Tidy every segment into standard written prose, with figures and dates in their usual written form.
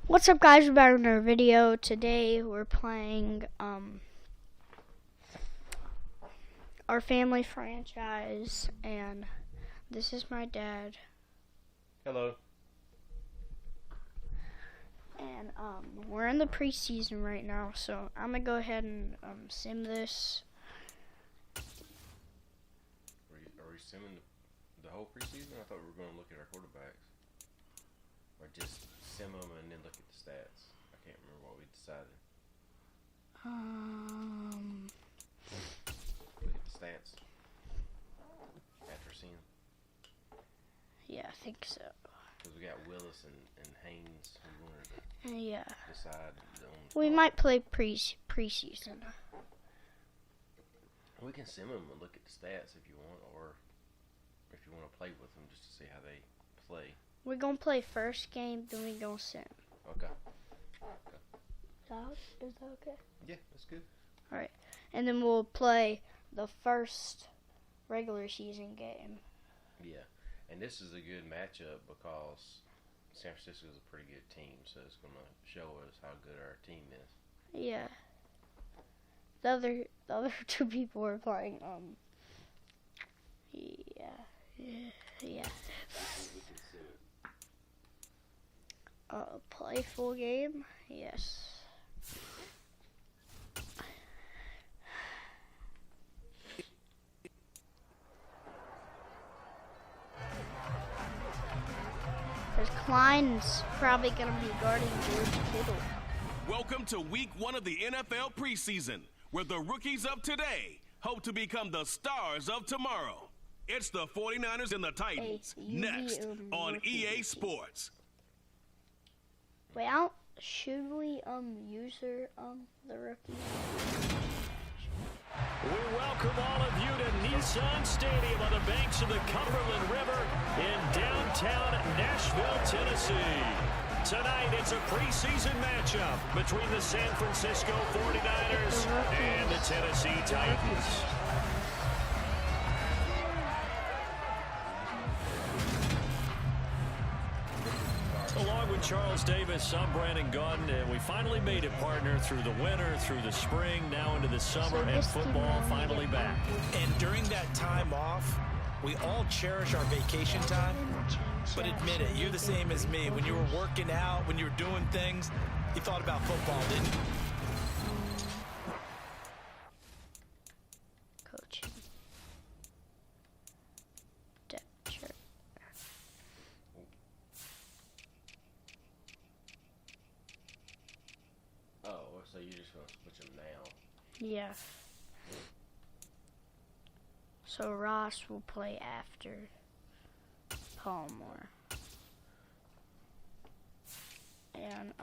What's up, guys? We're back in our video. Today we're playing our family franchise, and this is my dad. Hello. And we're in the preseason right now, so I'm gonna go ahead and sim this. Are we simming the whole preseason? I thought we were going to look at our quarterbacks. Or just sim them and then look at the stats. I can't remember what we decided. Look at the stats after seeing. Yeah, I think so. Because we got Willis and Haynes who wanted to decide. We might play preseason. We can sim them and look at the stats if you want, or if you want to play with them just to see how they play. We're gonna play first game, then we gonna sim. Okay. Is that okay? Yeah, that's good. Alright. And then we'll play the first regular season game. Yeah. And this is a good matchup because San Francisco is a pretty good team, so it's going to show us how good our team is. Yeah. The other two people are playing, yeah. Play full game? Yes. Because Klein's probably going to be guarding George Kittle. Welcome to week 1 of the NFL preseason, where the rookies of today hope to become the stars of tomorrow. It's the 49ers and the Titans, next on EA Sports. Wait, should we use the rookies? We welcome all of you to Nissan Stadium on the banks of the Cumberland River in downtown Nashville, Tennessee. Tonight, it's a preseason matchup between the San Francisco 49ers and the Tennessee Titans. Along with Charles Davis, I'm Brandon Gaudin, and we finally made it, partner, through the winter, through the spring, now into the summer, and football finally back. And during that time off, we all cherish our vacation time, but admit it, you're the same as me. When you were working out, when you were doing things, you thought about football, didn't you? Coaching. Depth chart. Oh, so you're just going to switch them now? Yeah. So Ross will play after Palmer. And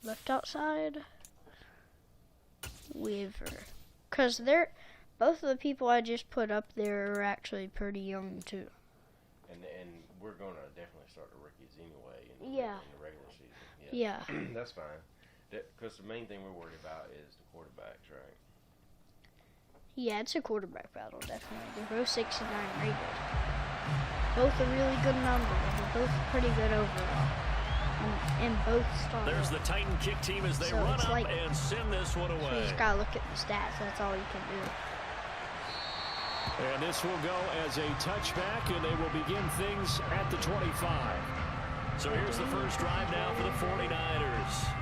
left outside, Weaver. Because both of the people I just put up there are actually pretty young too. And we're going to definitely start the rookies anyway in the regular season. Yeah. That's fine. Because the main thing we're worried about is the quarterbacks, right? Yeah, it's a quarterback battle, definitely. They're both 6 and 9 rated. Both are really good numbers. They're both pretty good overall. And both start. There's the Titan kick team as they run up and send this one away. You just gotta look at the stats. That's all you can do. And this will go as a touchback, and they will begin things at the 25. So here's the first drive now for the 49ers.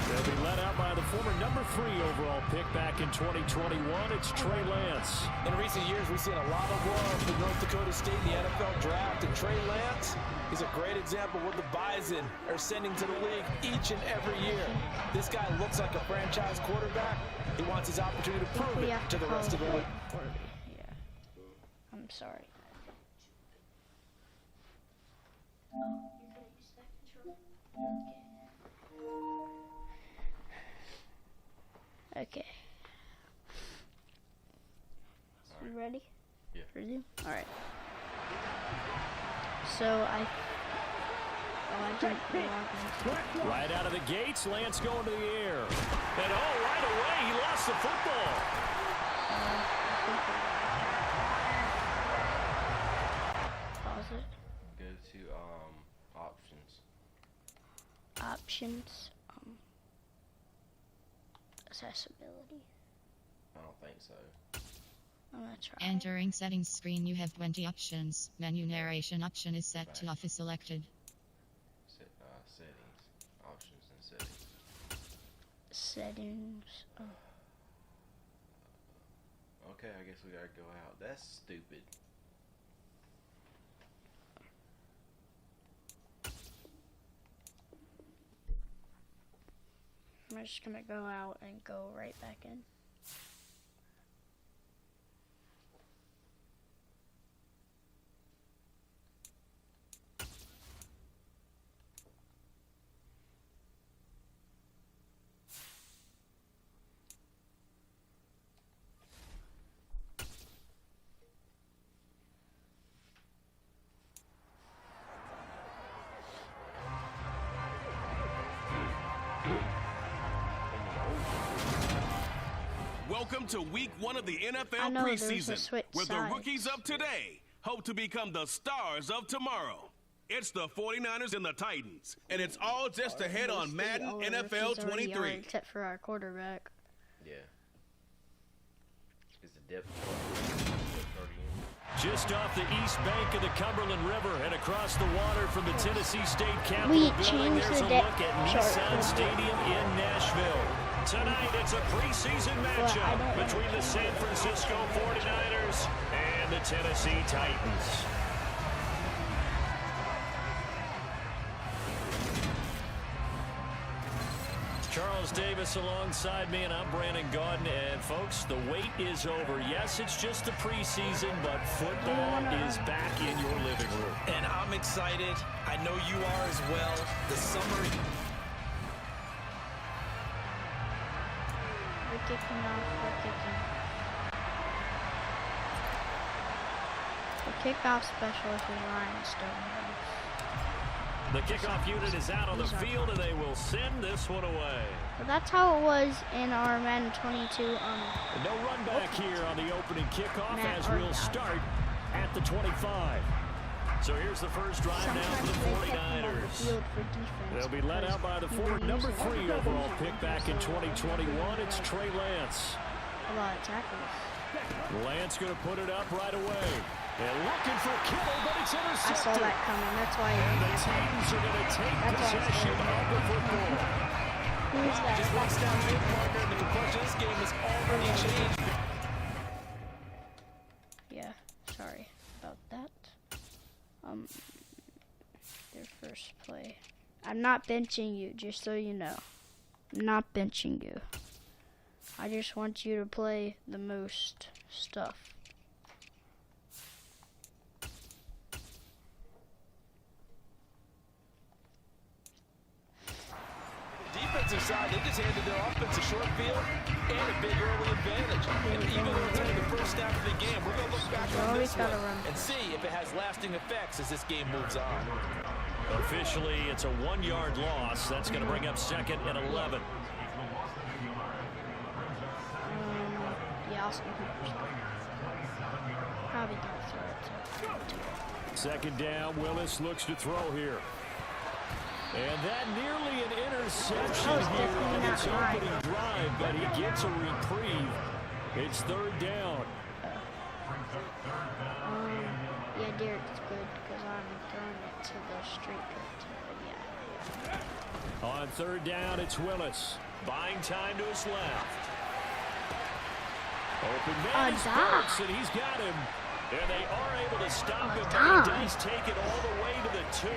They'll be led out by the former number 3 overall pick back in 2021. It's Trey Lance. In recent years, we've seen a lot of love for North Dakota State in the NFL draft, and Trey Lance is a great example of what the Bison are sending to the league each and every year. This guy looks like a franchise quarterback. He wants his opportunity to prove it to the rest of the league. Yeah. I'm sorry. Okay. You ready? Yeah. Ready? All right. So I jumped Right out of the gates, Lance going to the air. And right away, he lost the football. Pause it. Go to options. options. Accessibility. I don't think so. I'm gonna try. Entering settings screen, you have 20 options. Menu narration option is set to off is selected. Settings. Options and settings. Settings. Oh. Okay, I guess we gotta go out. That's stupid. I'm just gonna go out and go right back in. Welcome to week 1 of the NFL I know, there's a preseason, switch where the sides. rookies of today hope to become the stars of tomorrow. It's the 49ers and the Titans, and it's all just ahead on Madden All the NFL rookies already 23. are, except for our quarterback. Yeah. Is the depth chart already in? Just off the east bank of the Cumberland River and across the water from the Tennessee State Capitol We building, changed there's the a depth look at chart Nissan for Stadium in Nashville. Tonight, it's a preseason matchup between the San Francisco 49ers and the Tennessee Titans. Charles Davis alongside me, and I'm Brandon Gaudin. And folks, the wait is over. Yes, it's just the preseason, but football is back in your living room. And I'm excited. I know you are as well. The summer... We're kicking off. The kickoff specialist is Ryan Stone. The kickoff unit is out on the field, and they will send this one away. But that's how it was in our Madden 22. No run back here on the opening kickoff Matt as we'll start at the 25. So here's the first drive now for the 49ers. They'll be led out by the number 3 overall pick back in 2021. It's Trey Lance. A lot of tackles. Lance going to put it up right away. And looking for Kittle, but it's intercepted. I saw that coming. That's why. And the Titans are going to take possession of the football. Who's that? Just walks down to the marker, and the complexion of this game has already changed. Yeah, sorry about that. Their first play. I'm not benching you, just so you know. I'm not benching you. I just want you to play the most stuff. Defensive side, they just handed their offense a short field and a big early advantage. And even though it's only the first half of the game, we're going to look back on this one and see if it has lasting effects as this game moves on. Officially, it's a 1-yard loss. That's going to bring up 2nd and 11. Yeah, Austin Cooper's probably going to throw it. Second down, Willis looks to throw here. And that nearly an interception here on its opening drive, but he gets a reprieve. It's 3rd down. Yeah, Derek's good because I'm throwing it to the straight pit. Yeah. On 3rd down, it's Willis. Buying time to his left. Open man is Burks, and he's got him. And they are able to stop him, but he does take it all the way to the 2.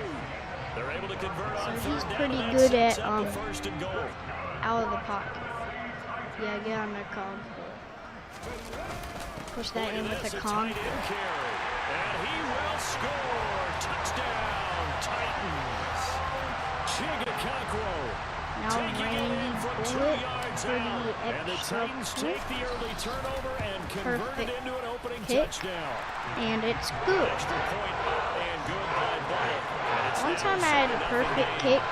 They're able to convert on 3rd down. Pretty good at 1st and goal. Out of the pocket. Yeah, get on the con. Push that in with a con. And he will score. Touchdown, Titans. Chigakakro Now taking it in from 2 yards out. And the Titans take the early turnover and convert it into an opening touchdown. And it's good. Extra point up and good by Butler. One time I had a perfect kick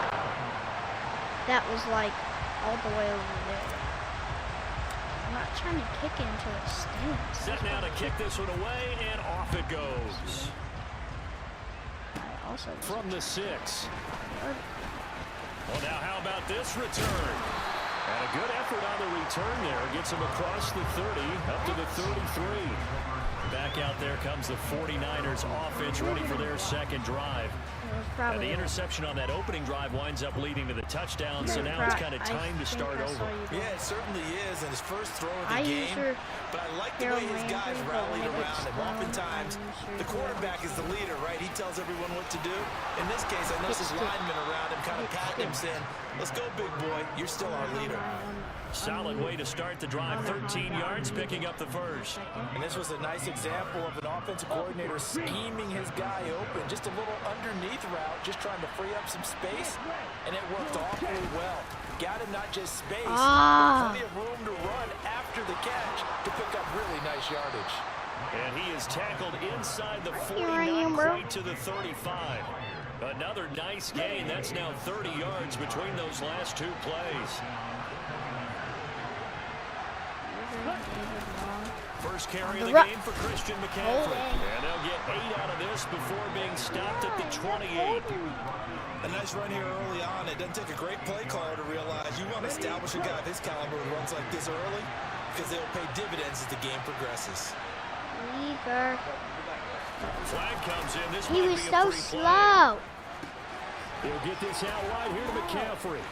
that was like all the way over there. I'm not trying to kick it until it stands. Set now to kick this one away, and off it goes. I also From the 6. Well, now how about this return? And a good effort on the return there. Gets him across the 30, up to the 33. Back out there comes the 49ers offense, ready for their second drive. And the interception on that opening drive winds up leading to the touchdown, so now it's kind of time to start over. Yeah, it certainly is, and his first throw of the game. But I like the way his guys rallied around him. Oftentimes, the quarterback is the leader, right? He tells everyone what to do. In this case, I noticed his linemen around him kind of patting him, saying, "Let's go, big boy. You're still our leader." Solid way to start the drive. 13 yards, picking up the first. And this was a nice example of an offensive coordinator scheming his guy open. Just a little underneath route, just trying to free up some space, and it worked awfully well. Got him not just space, but plenty of room to run after the catch to pick up really nice yardage. And he is tackled inside the 49 right to the 35. Another nice gain. That's now 30 yards between those last two plays. First carry of the game for Christian McCaffrey. And they'll get 8 out of this before being stopped at the 28. A nice run here early on. It doesn't take a great play caller to realize you want to establish a guy of his caliber who runs like this early, because they'll pay dividends as the game progresses. Flag comes in. This He might was be a so free play. slow. He'll get this out wide here to McCaffrey.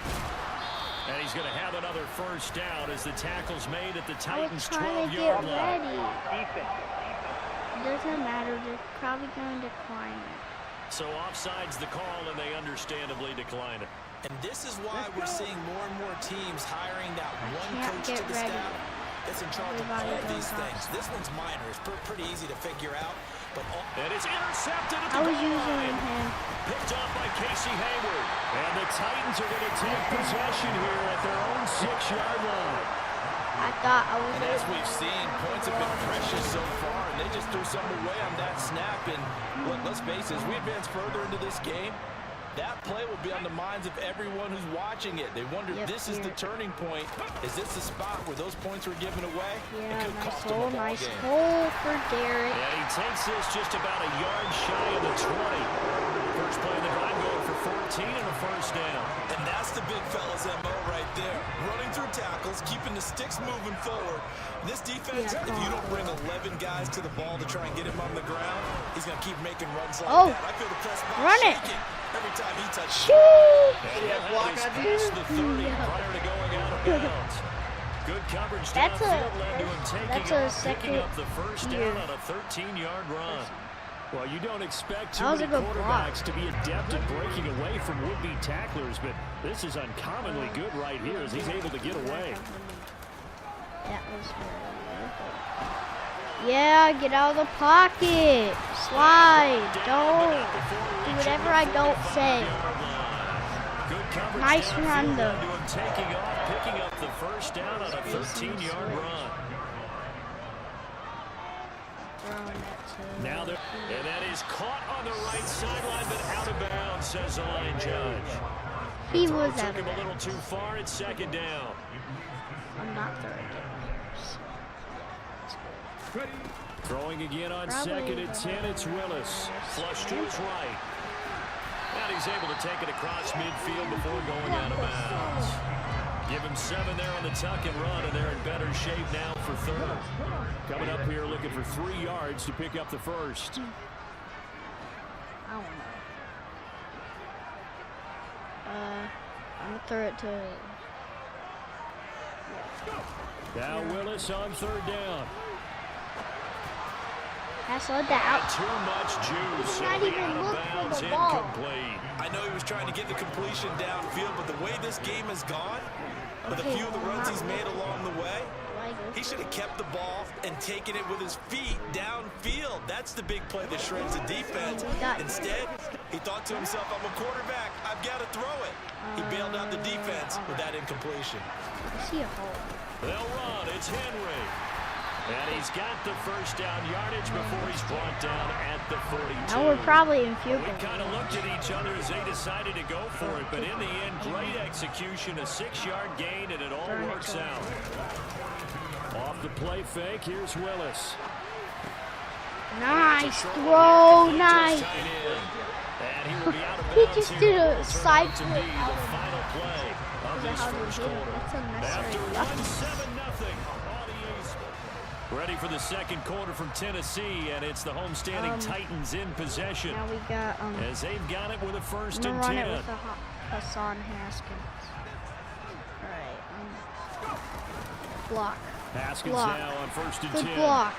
And he's going to have another first down as the tackle's made at the Titans' 12-yard line. It doesn't matter. They're probably going to decline it. So offside's the call, and they understandably decline it. And this is why we're seeing more and more teams hiring that one coach to the staff that's in charge of all these things. This one's minor. It's pretty easy to figure out. But and it's intercepted at the goal line. Picked off by Casey Hayward. And the Titans are going to take possession here at their own 6-yard line. I thought I was. And as we've seen, points have been precious so far, and they just threw something away on that snap. And look, let's face it, as we advance further into this game, that play will be on the minds of everyone who's watching it. They wonder, this is the turning point. Is this the spot where those points were given away? Yeah, it could nice cost them a ball nice game. hole for Derek. And he takes this just about a yard shy of the 20. First play of the drive going for 14 and a first down. And that's the big fella's MO right there. Running through tackles, keeping the sticks moving forward. This defense, if you don't bring 11 guys to the ball to try and get him on the ground, he's going to keep making runs like that. I feel the press box run shaking every time he touches it. Past the 30 prior to going out of bounds. Good coverage downfield led to him picking up the first down on a 13-yard run. Well, you don't expect too many quarterbacks to be adept at breaking away from would-be tacklers, but this is uncommonly good right here as he's able to get away. That was yeah, get out of the pocket. Slide. Don't do whatever I don't say. Nice run, though. Taking off, picking up the first down on a 13-yard run. Now, and that is caught on the right sideline, but out of bounds, says the line judge. He was took him a little too far at second down. I'm not throwing it. Throwing again on second and 10, it's Willis. Flush to his right. And he's able to take it across midfield before going out of bounds. Give him 7 there on the tuck and run, and they're in better shape now for third. Coming up here looking for 3 yards to pick up the first. I don't know. I'm going to throw it to... Now Willis on third down. Slowed that out. Too much juice. Not even look for the ball. Incomplete. I know he was trying to get the completion downfield, but the way this game has gone, with a few of the runs he's made along the way, he should have kept the ball and taken it with his feet downfield. That's the big play that shreds the defense. Instead, he thought to himself, I'm a quarterback. I've got to throw it. He bailed out the defense with that incompletion. I see a hole. They'll run. It's Henry. And he's got the first down yardage before he's brought down at the 42. Now we're probably in field goal. We kind of looked at each other as they decided to go for it, but in the end, great execution, a 6-yard gain, and it all works out. Off the play fake, here's Willis. Nice throw, nice. And he will be out of He bounds just here. did a Will turn side out to flip be out the of final play of this first quarter. After one 7-0. Ready for the second quarter from Tennessee, and it's the homestanding Titans in possession. Now we got as they've got it with a first and 10. run it with Hassan Haskins. All right. Block. Haskins block. now on first and Good 10. block.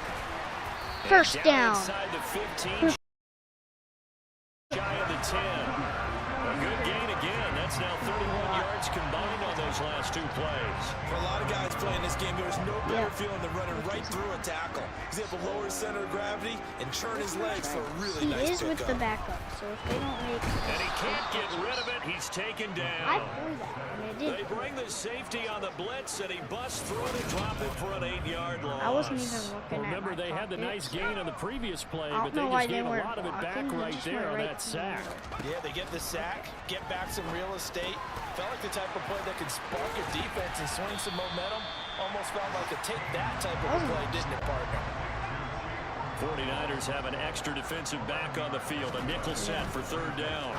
First down. Inside the 15. Shy of the 10. A good gain again. That's now 31 yards combined on those last 2 plays. For a lot of guys playing this game, there's no better feeling than running right through a tackle. He's able to lower his center of gravity and turn his legs for a really nice He is pickup. with the backup, so if they don't make And he can't get rid of it. He's taken down. I threw that, and it They did. bring the safety on the blitz, and he busts through it and drop it for an 8-yard loss. I wasn't even looking Remember, at my they had the nice pockets. gain on the previous play, I but don't know they why just they gave a weren't lot of it back blocking. They right just there went on right that to the sack. middle. Yeah, they get the sack, get back some real estate. Felt like the type of play that could spark a defense and swing some momentum. Almost felt like a take that type of a play, didn't it, partner? 49ers have an extra defensive back on the field. A nickel set for third down.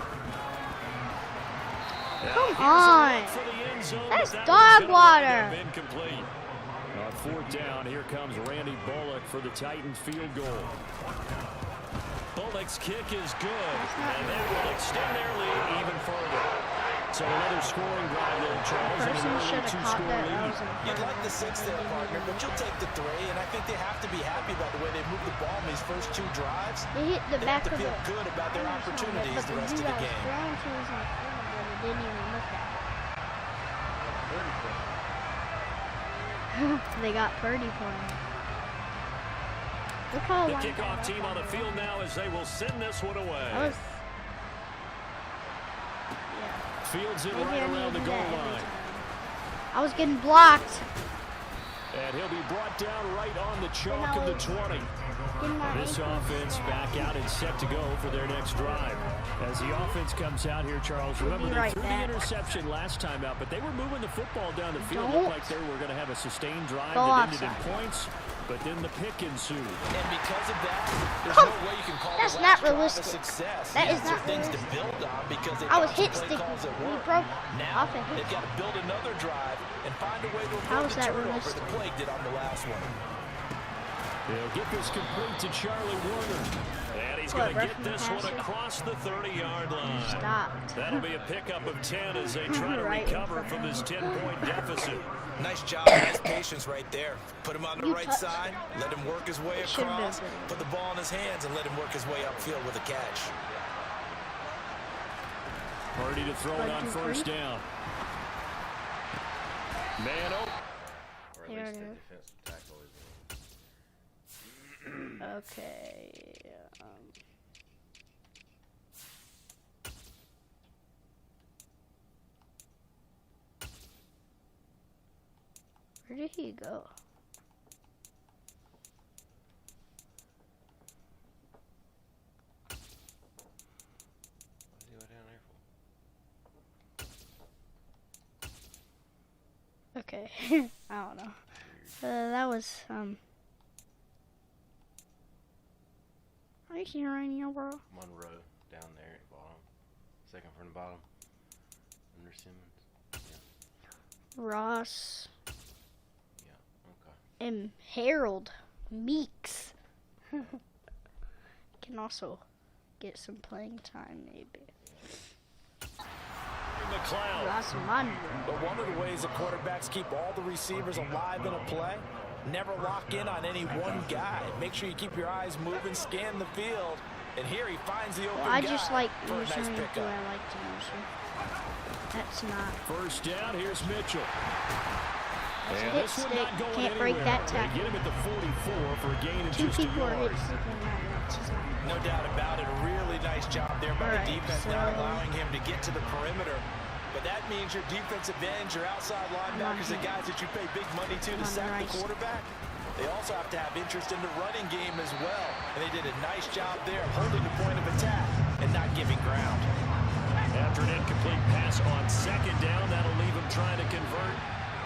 Come on. For the end zone, That's but that dog one's water. gonna end up incomplete. On fourth down, here comes Randy Bullock for the Titans field goal. Bullock's kick is good, and that will extend their lead even further. So another scoring drive there, Charles. and Person an should early have caught two-score that. lead. That was in You'd front like of the 6 him. there, partner, but you'll take the 3, and I think they have to be happy about the way they moved the ball in these first 2 drives. They hit the They back have to of feel the. good about their opportunities But the rest of dude the I was game. throwing to was in front of him. He didn't even look at it. They got Purdy for him. Look how The long kickoff team on the field now as they will send this one away. I was. Fields it Maybe right I need around to the do goal that every line. time. I was getting blocked. And he'll be brought down right on the chalk And of the I was 20. getting my This ankles offense back. back out and set to go for their next drive. As the offense comes out here, Charles, remember be they right threw back. the interception last time out, but they were moving the football down the field. Don't Looked like they were going to have a sustained drive go that ended in outside. points, but then the pick ensued. And because of that, there's Come- no way you can call that's the not last drive a realistic. success. That Yes, is there not are things to realistic. build on because they I was got hit some play sticky. calls that We work. broke Now off a hit. they've got to build another drive and find a way to How avoid is the that turnover realistic? the Plague did on the last one. They'll get this complete to Charlie Warner. And he's What, going to get roughing this one passer? across the 30-yard line. Stopped. That'll be a pickup of 10 as they try to Right in recover front from of this 10-point deficit. Nice job, nice patience right there. Put him on the You right touched side, let him work his way It should've been across, good. put the ball in his hands, and let him work his way upfield with a catch. Purdy to throw it on first down. Man open. Or at Here least it the is. defensive tackle is Okay. Where did he go? What did he go down there for? Okay. I don't know. That was, Are you hearing you, bro? Monroe down there at bottom. Second from the bottom. Under Simmons. Yeah. Ross Yeah. Okay. and Harold Meeks can also get some playing time, maybe. McLeod. Ross Monroe. But one of the ways the quarterbacks keep all the receivers alive in a play, never lock in on any one guy. Make sure you keep your eyes moving, scan the field, and here he finds the open Well, I guy just like for a nice using who pickup. I like to use. That's not. First down, here's Mitchell. That's a And hit this one stick. not going Can't break anywhere. that They tackle. get him at the 44 for a gain of Two just a people are yard. hit sticking that. That's just not. No doubt about it. A really nice job there by Alright, the defense, so- not allowing him to get to the perimeter. But that means your defensive ends, your outside linebackers, the guys that you pay big money to On the sack right the quarterback, they also have to have interest in the running game as well. And they did a nice job there holding the point of attack and not giving ground. After an incomplete pass on second down, that'll leave him trying to convert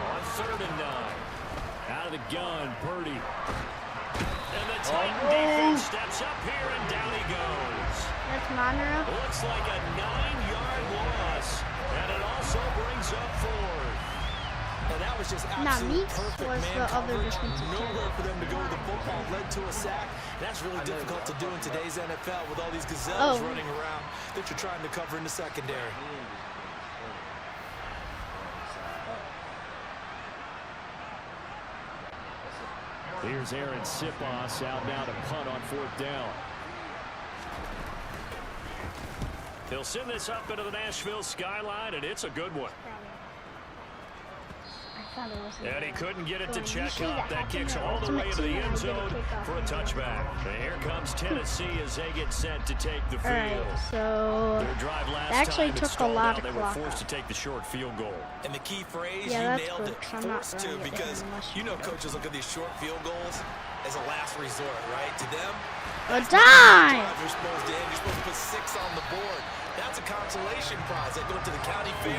on 3rd and 9. Out of the gun, Purdy. And the Titan defense steps up here, and down he goes. That's Monroe. Looks like a 9-yard loss. And it also brings up 4th. And that was just Now, absolute Meeks perfect was man the other coverage. defensive Nowhere tackle. for them to go with the football. Led to a sack. That's really difficult to do in today's NFL with all these gazelles Oh. running around that you're trying to cover in the secondary. Here's Aaron Sipos out now to punt on 4th down. He'll send this up into the Nashville skyline, and it's a good one. And he couldn't get it to check up. That kicks all the way into the end zone for a touchback. And here comes Tennessee as they get set to take the field. Alright, so Their drive last that actually time it took a stalled lot out. of They were clock forced to off. take the short field goal. And the key phrase, Yeah, you that's nailed good, it, 'cause I'm not forced to, running it because unless you know you do. coaches look at these short field goals as a last resort, right? To them, A that's dime! the job you're supposed to end. You're supposed to put 6 on the board. That's a consolation prize. Like going to the county fair,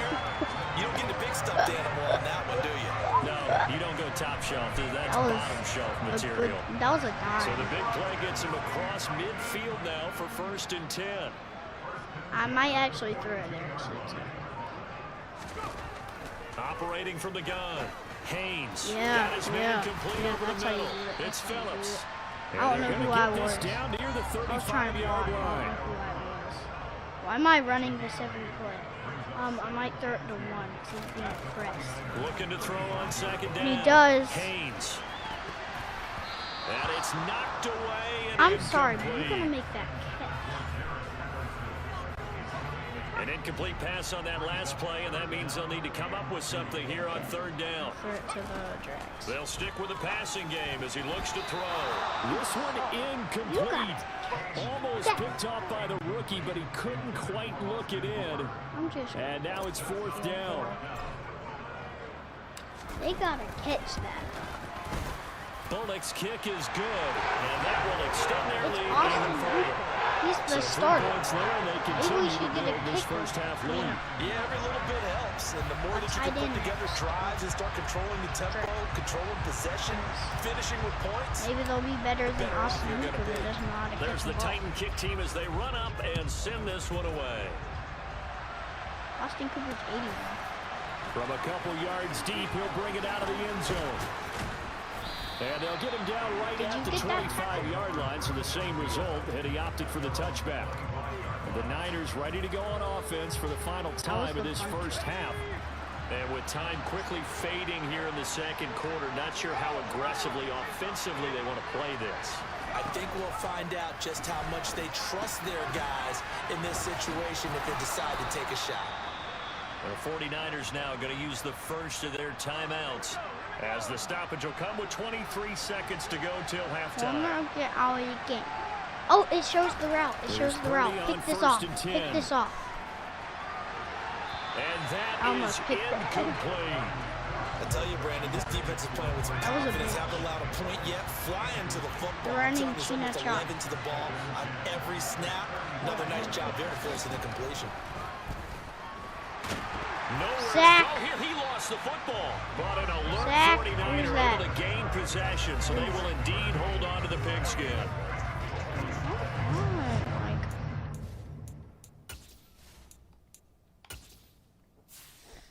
you don't get the big stuffed animal on that one, do you? No, you don't go top shelf. That's That was bottom shelf a good, material. that was a So dime. the big play gets him across midfield now for 1st and 10. I might actually throw it there. So Operating from the gun. Haynes. Yeah, Got his man complete yeah, over that's the how you middle. do it. It's That's how you do Phillips. it. And I don't they're know who gonna I get this was. down near the I was trying to 35-yard block. I don't line. know who I was. Why am I running this every play? I might throw it to 1 because he's being pressed. Looking to throw on 2nd down. He does. Haynes. And it's knocked away and I'm sorry, but incomplete. you're gonna make that catch. An incomplete pass on that last play, and that means they'll need to come up with something here on 3rd down. Throw it to the Drags. They'll stick with the passing game as he looks to throw. This one incomplete. Almost picked off by the rookie, but he couldn't quite look it in. I'm just. And now it's 4th down. They gotta catch that. Bullock's kick is good, and that will extend their It's lead awesome. even further. He's the So 3 starter. points there, and they Maybe we continue should to get a build this kicker. first half lead. Yeah, every little bit helps. And the more that you can tight put end. together drives and start controlling the tempo, controlling possession, finishing with points. Maybe they'll be better than Better off Austin you're Hooper gonna that be. doesn't know how to There's catch the the ball. Titan kick team as they run up and send this one away. Austin Cooper's 81. From a couple yards deep, he'll bring it out of the end zone. And they'll get him down right Did at you the get that 25-yard line, so the same result, and he opted for the touchback. The Niners ready to go on offense for the final time the of this punch. first half. And with time quickly fading here in the 2nd quarter, not sure how aggressively, offensively they want to play this. I think we'll find out just how much they trust their guys in this situation if they decide to take a shot. The 49ers now going to use the first of their timeouts as the stoppage will come with 23 seconds to go till I'm halftime. gonna get all you can. Oh, it shows the route. It shows the route. Purdy on Pick this 1st off. and Pick 10. this off. And I that is almost picked that. incomplete. I tell you, Brandon, this defense is playing with some That was a confidence. big- Haven't allowed a point yet. Flying to the football. They're running Telling us China almost chop. 11 to the ball on every snap. Another nice job there to force an incompletion. Nowhere Sack. to go here. He lost the football. But an alert Sack. 49er Who's that? able to gain possession, so they will indeed hold on to the pigskin.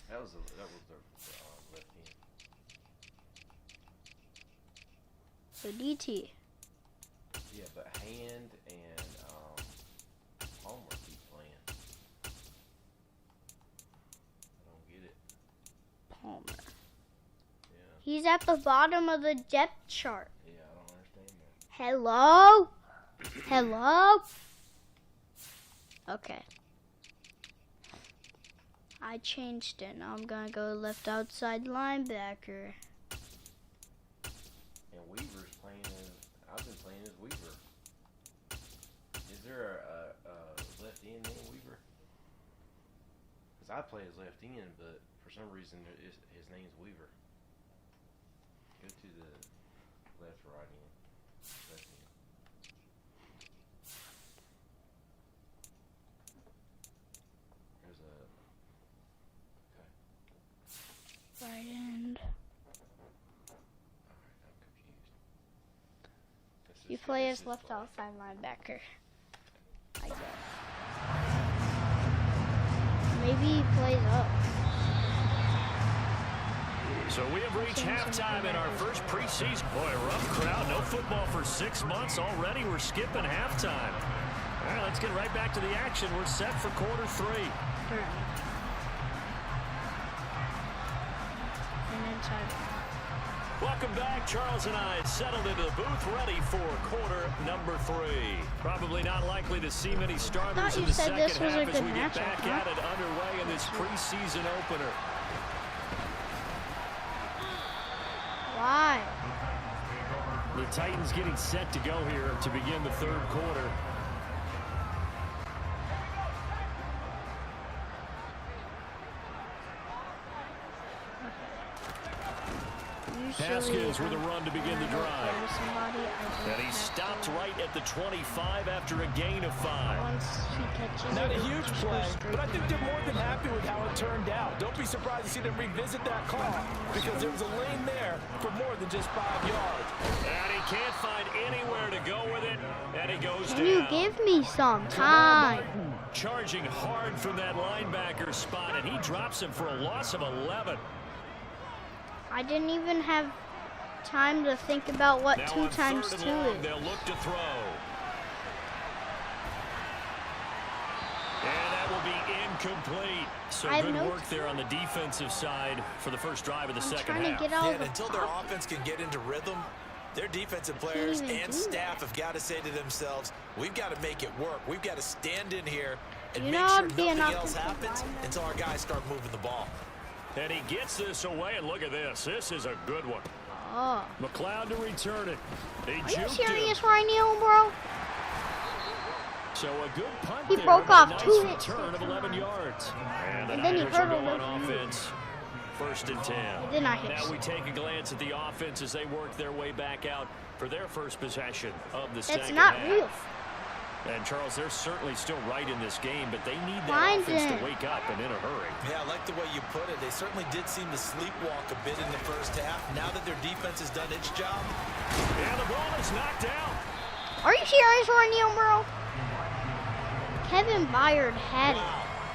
That was their left hand. So DT. Yeah, but Hand and Palmer keep playing. I don't get it. Palmer. Yeah, He's at the bottom of the depth chart. yeah, I don't understand that. Hello? Hello? Okay. I changed it. Now I'm gonna go left outside linebacker. And Weaver's playing as I've been playing as Weaver. Is there a left end named Weaver? Because I play as left end, but for some reason his name's Weaver. Go to the left or right end. Left end. There's a okay. Right end. Alright, I'm confused. This You is- play this as is left like- outside linebacker. I guess. maybe he plays up. So we have reached halftime in our first preseason. Boy, rough crowd. No football for 6 months. Already we're skipping halftime. All right, let's get right back to the action. We're set for quarter 3. And inside. Welcome back. Charles and I settled into the booth, ready for quarter number 3. Probably not likely to see many starters in the second half as we get back at it underway in this preseason opener. Why? The Titans getting set to go here to begin the third quarter. Haskins with a run to begin the drive. And he stopped right at the 25 after a gain of 5. Not a huge play, but I think they're more than happy with how it turned out. Don't be surprised to see them revisit that call because there was a lane there for more than just 5 yards. And he can't find anywhere to go with it, and he goes down. Can you give me some time? Charging hard from that linebacker spot, and he drops him for a loss of 11. I didn't even have time to think about what now 2 times 2 is. They'll look to throw. And that will be incomplete. So good work there on the defensive side for the first drive of the second half. Until their offense can get into rhythm, their defensive players and staff have got to say to themselves, we've got to make it work. We've got to stand in here and make sure nothing else happens until our guys start moving the ball. And he gets this away, and look at this. This is a good one. Oh. McLeod to return it. Are you serious right now, bro? So a good punt. He broke off 2 hits. Return of 11 yards. And then he hurdled on offense. First and 10. Now we take a glance at the offense as they work their way back out for their first possession of the second half. That's not real. And, Charles, they're certainly still right in this game, but they need their offense to wake up and in a hurry. Yeah, I like the way you put it. They certainly did seem to sleepwalk a bit in the first half. Now that their defense has done its job. Yeah, the ball is knocked down. Are you serious right now, bro? Kevin Byard had it.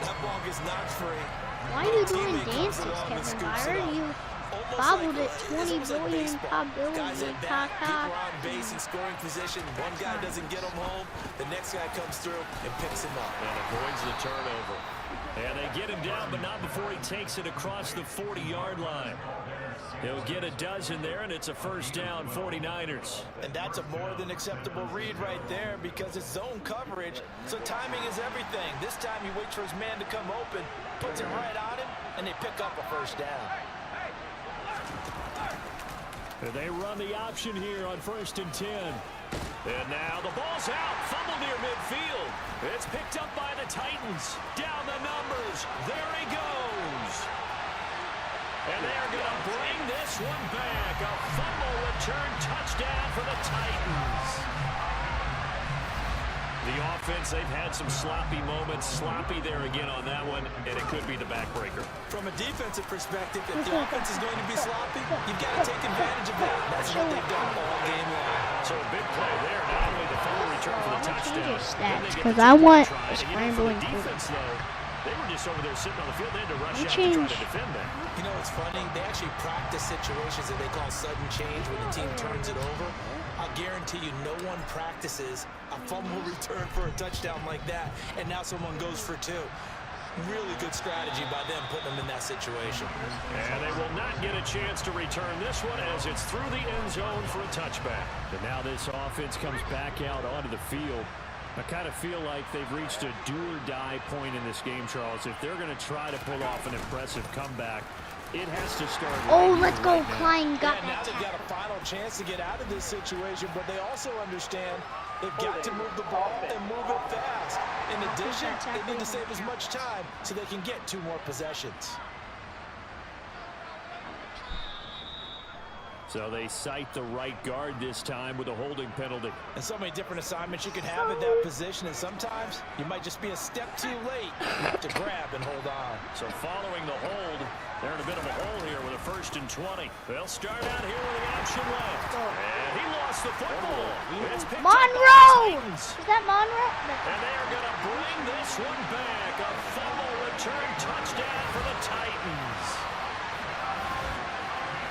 That ball gets knocked free. Why are you doing dances, Kevin Byard? You bobbled it 20 billion probability. People are on base in scoring position. One guy doesn't get him home. The next guy comes through and picks him up. And avoids the turnover. And they get him down, but not before he takes it across the 40-yard line. He'll get a dozen there, and it's a first down, 49ers. And that's a more than acceptable read right there because it's zone coverage, so timing is everything. This time he waits for his man to come open, puts it right on him, and they pick up a first down. And they run the option here on 1st and 10. And now the ball's out. Fumble near midfield. It's picked up by the Titans. Down the numbers. There he goes. And they're going to bring this one back. A fumble return touchdown for the Titans. The offense, they've had some sloppy moments. Sloppy there again on that one, and it could be the backbreaker. From a defensive perspective, if the offense is going to be sloppy, you've got to take advantage of that. That's what they've done all game long. So a big play there. Not only the fumble return for the touchdown. Because I want a scrambling defense, though, they were just over there sitting on the field. They had to rush out to try to defend that. You know, it's funny. They actually practice situations that they call sudden change when the team turns it over. I'll guarantee you no one practices a fumble return for a touchdown like that, and now someone goes for 2. Really good strategy by them putting them in that situation. And they will not get a chance to return this one as it's through the end zone for a touchback. And now this offense comes back out onto the field. I kind of feel like they've reached a do-or-die point in this game, Charles. If they're going to try to pull off an impressive comeback, it has to start. Oh, let's go. Klein got that. Now they've got a final chance to get out of this situation, but they also understand they've got to move the ball and move it fast. In addition, they need to save as much time so they can get 2 more possessions. So they cite the right guard this time with a holding penalty. And so many different assignments you can have at that position, and sometimes you might just be a step too late. You have to grab and hold on. So following the hold, they're in a bit of a hole here with a 1st and 20. They'll start out here with the option left. And he lost the football. It's picked Monroe! Is that Monroe? And they are going to bring this one back. A fumble return touchdown for the Titans.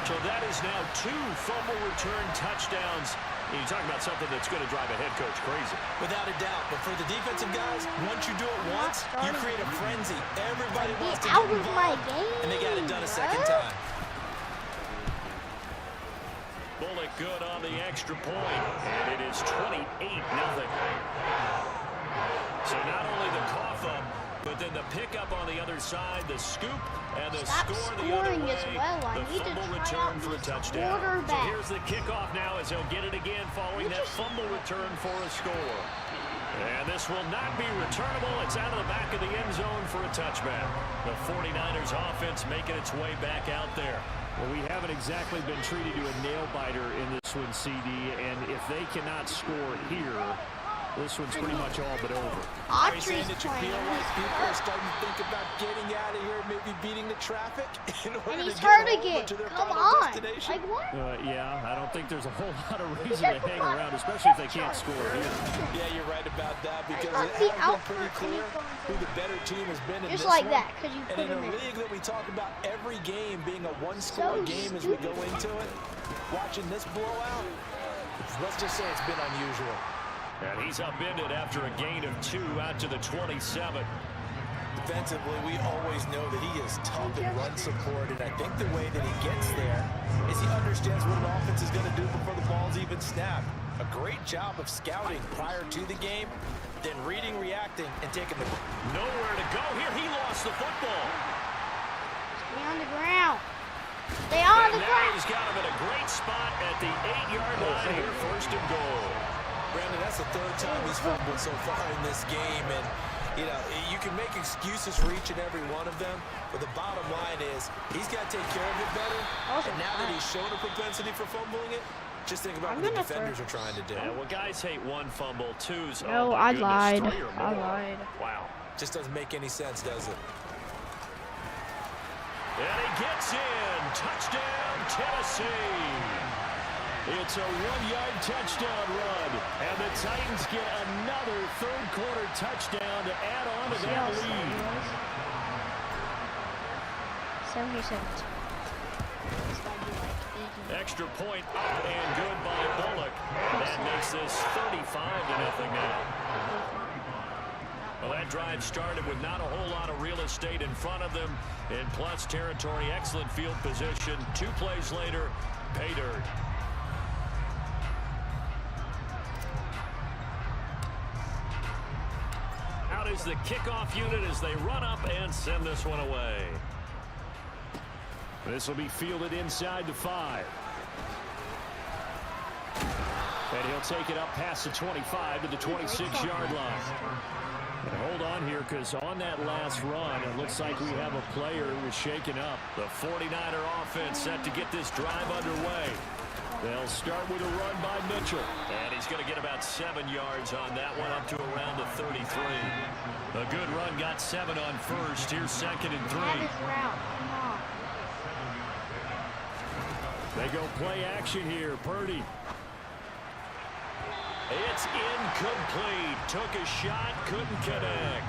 So that is now 2 fumble return touchdowns. You talk about something that's going to drive a head coach crazy. Without a doubt. But for the defensive guys, once you do it once, you create a frenzy. Everybody wants to get involved, and they got it done a second time. Bullock good on the extra point, and it is 28-0. So not only the cough up, but then the pickup on the other side, the scoop, and the score the other way. The fumble return for a touchdown. So here's the kickoff now as he'll get it again following that fumble return for a score. And this will not be returnable. It's out of the back of the end zone for a touchback. The 49ers offense making its way back out there. Well, we haven't exactly been treated to a nail-biter in this one, CD, and if they cannot score here, this one's pretty much all but over. Are you saying that you feel like people are starting to think about getting out of here, maybe beating the traffic in order to get to their final destination? Like what? Yeah, I don't think there's a whole lot of reason to hang around, especially if they can't score here. Yeah, you're right about that because it has been pretty clear who the better team has been in this one. Just like that, because you put And in them a in. league that we talk about every game being a one-score game as we go into it, watching this blowout, let's just say it's been unusual. And he's upended after a gain of 2 out to the 27. Defensively, we always know that he is tough in run support, and I think the way that he gets there is he understands what an offense is going to do before the ball's even snapped. A great job of scouting prior to the game, then reading, reacting, and taking the... Nowhere to go here. He lost the football. Stay on the ground. Stay on the Now ground. he's got him in a great spot at the 8-yard line here, 1st and goal. Brandon, that's the 3rd time he's fumbled so far in this game, and you know, you can make excuses for each and every one of them, but the bottom line is he's got to take care of it better, and now that he's shown a propensity for fumbling it, just think about what the defenders are trying to do. Yeah, well, guys hate 1 fumble, 2's. No, I lied. I lied. Wow. Just doesn't make any sense, does it? And he gets in. Touchdown, Tennessee. It's a 1-yard touchdown run, and the Titans get another 3rd-quarter touchdown to add on to that lead. 77. Extra point up and good by Bullock. That makes this 35-0 now. Well, that drive started with not a whole lot of real estate in front of them. In plus territory, excellent field position. 2 plays later, pay dirt. Out is the kickoff unit as they run up and send this one away. This will be fielded inside the 5. And he'll take it up past the 25 to the 26-yard line. And hold on here, because on that last run, it looks like we have a player who was shaken up. The 49er offense set to get this drive underway. They'll start with a run by Mitchell. And he's going to get about 7 yards on that one, up to around the 33. A good run, got 7 on first. Here's 2nd and 3. They go play action here. Purdy. It's incomplete. Took a shot, couldn't connect.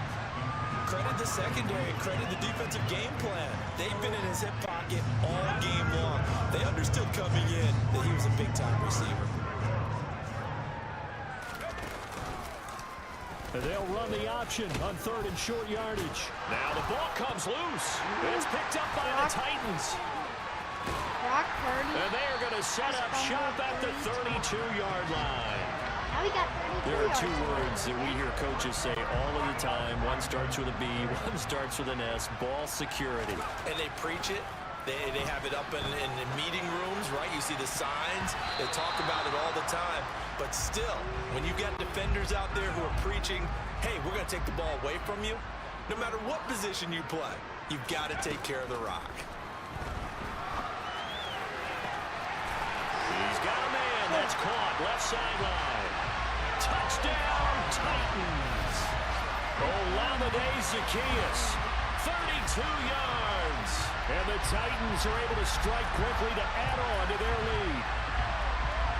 Credit the secondary, credit the defensive game plan. They've been in his hip pocket all game long. They understood coming in that he was a big-time receiver. And they'll run the option on 3rd and short yardage. Now the ball comes loose. It's picked up by the Titans. And they are going to set up shop at the 32-yard line. Now we got 32 There are 2 yards. words that we hear coaches say all of the time. One starts with a B, one starts with an S. Ball security. And they preach it. They have it up in meeting rooms, right? You see the signs. They talk about it all the time. But still, when you've got defenders out there who are preaching, hey, we're going to take the ball away from you, no matter what position you play, you've got to take care of the rock. He's got a man. That's caught. Left sideline. Touchdown, Titans. Olamide Zaccheaus, 32 yards. And the Titans are able to strike quickly to add on to their lead.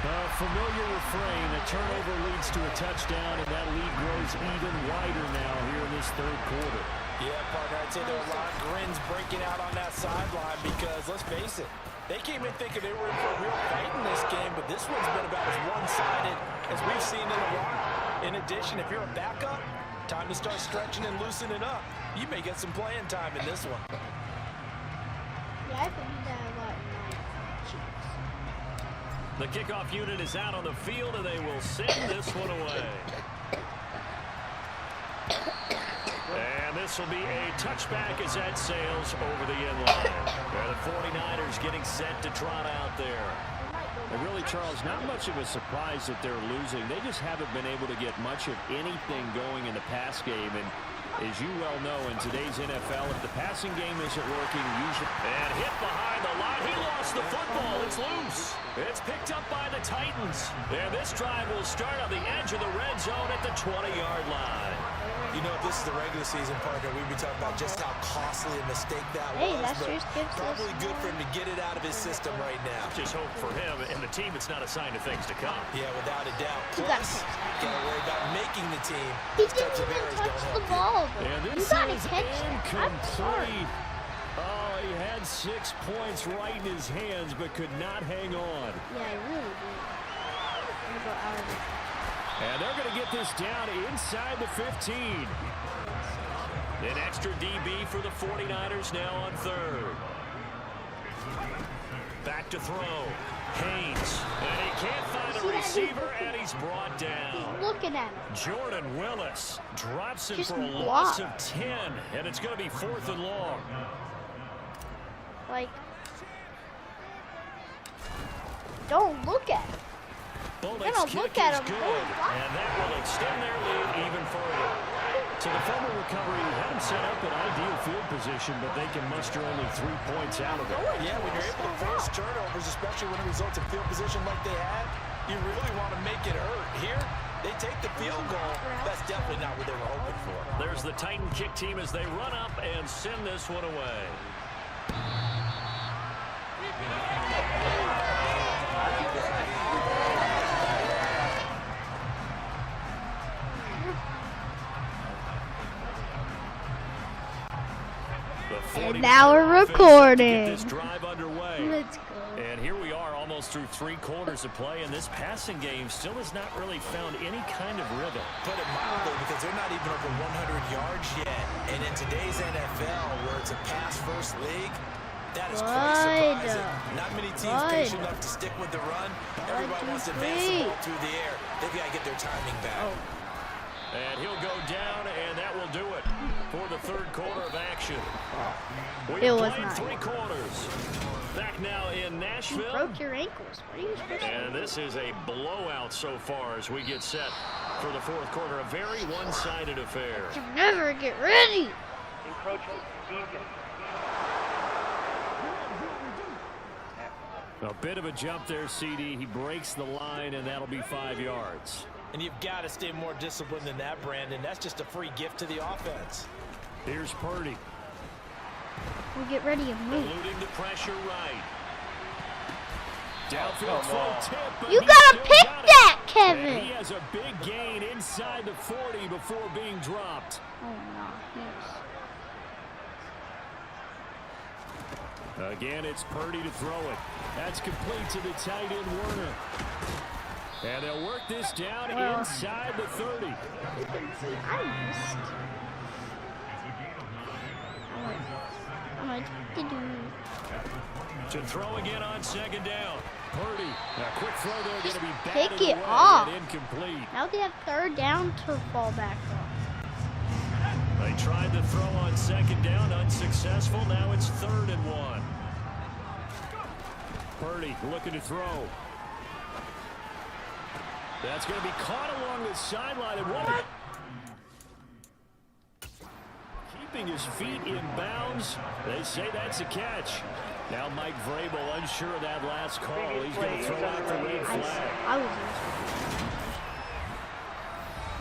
A familiar refrain. A turnover leads to a touchdown, and that lead grows even wider now here in this 3rd quarter. Yeah, partner, I'd say there were a lot of grins breaking out on that sideline because, let's face it, they came in thinking they were in for a real fight in this game, but this one's been about as one-sided as we've seen in a while. In addition, if you're a backup, time to start stretching and loosening up. You may get some playing time in this one. Yeah, I could do that a lot in my Chiefs. The kickoff unit is out on the field, and they will send this one away. And this will be a touchback as that sails over the end line. The 49ers getting set to trot out there. And really, Charles, not much of a surprise that they're losing. They just haven't been able to get much of anything going in the pass game. And as you well know, in today's NFL, if the passing game isn't working, usually... And hit behind the line. He lost the football. It's loose. It's picked up by the Titans. And this drive will start on the edge of the red zone at the 20-yard line. You know, if this is the regular season, partner, we'd be talking about just how costly a mistake that was. That's but just probably good for him to get it out of his system right now. Just hope for him and the team it's not a sign of things to come. Yeah, without a doubt. You gotta Plus, catch that. gotta worry about making the team. He Those didn't types of even errors touch don't the help you. ball. And You this gotta is catch that. I'm sorry. incomplete. Oh, he had 6 points right in his hands, but could not hang on. Yeah, I really did. I'm gonna go out of it. And they're going to get this down inside the 15. An extra DB for the 49ers now on third. Back to throw. Haynes. And he can't find a receiver, and he's brought down. He's looking at him. Jordan Willis drops him Just for a block. loss of 10, and it's going to be 4th and long. Like, don't look at him. Bullock's don't kick look at is him. good, Don't block. and that will extend their lead even further. So the fumble recovery had him set up in ideal field position, but they can muster only 3 points out of it. Yeah, when you're able to force turnovers, especially when it results in field position like they had, you really want to make it hurt. Here, they take the field goal. That's definitely not what they were hoping for. There's the Titan kick team as they run up and send this one away. And now we're recording. Get this drive underway. Let's go. And here we are almost through 3 quarters of play, and this passing game still has not really found any kind of rhythm. Put it mildly, because they're not even over 100 yards yet. And in today's NFL, where it's a pass-first league, that is quite surprising. Not many teams patient enough to stick with the run. Everybody wants to advance the ball through the air. They've got to get their timing back. And he'll go down, and that will do it for the 3rd quarter of action. We've It was played not. 3 quarters. Back now in You Nashville. broke your ankles. What are you supposed to do? And this is a blowout so far as we get set for the 4th quarter. A very one-sided affair. You never get ready. A bit of a jump there, CD. He breaks the line, and that'll be 5 yards. And you've got to stay more disciplined than that, Brandon. That's just a free gift to the offense. Here's Purdy. We'll get ready and move. Eluding the pressure right. Downfield throw tip. but You he gotta still pick got it. that, And Kevin. he has a big gain inside the 40 before being dropped. Oh, no. Yes. Again, it's Purdy to throw it. That's complete to the tight end, Werner. And they'll work this down inside the 30. I missed. I'm like, To throw again on 2nd down. Purdy, a quick throw there, going to be Pick batted it away off. and incomplete. now they have 3rd down to fall back on. They tried to throw on 2nd down, unsuccessful. Now it's 3rd and 1. Purdy looking to throw. That's going to be caught along the sideline. And what? Keeping his feet in bounds. They say that's a catch. Now Mike Vrabel unsure of that last call. He's going to throw out the red flag. I was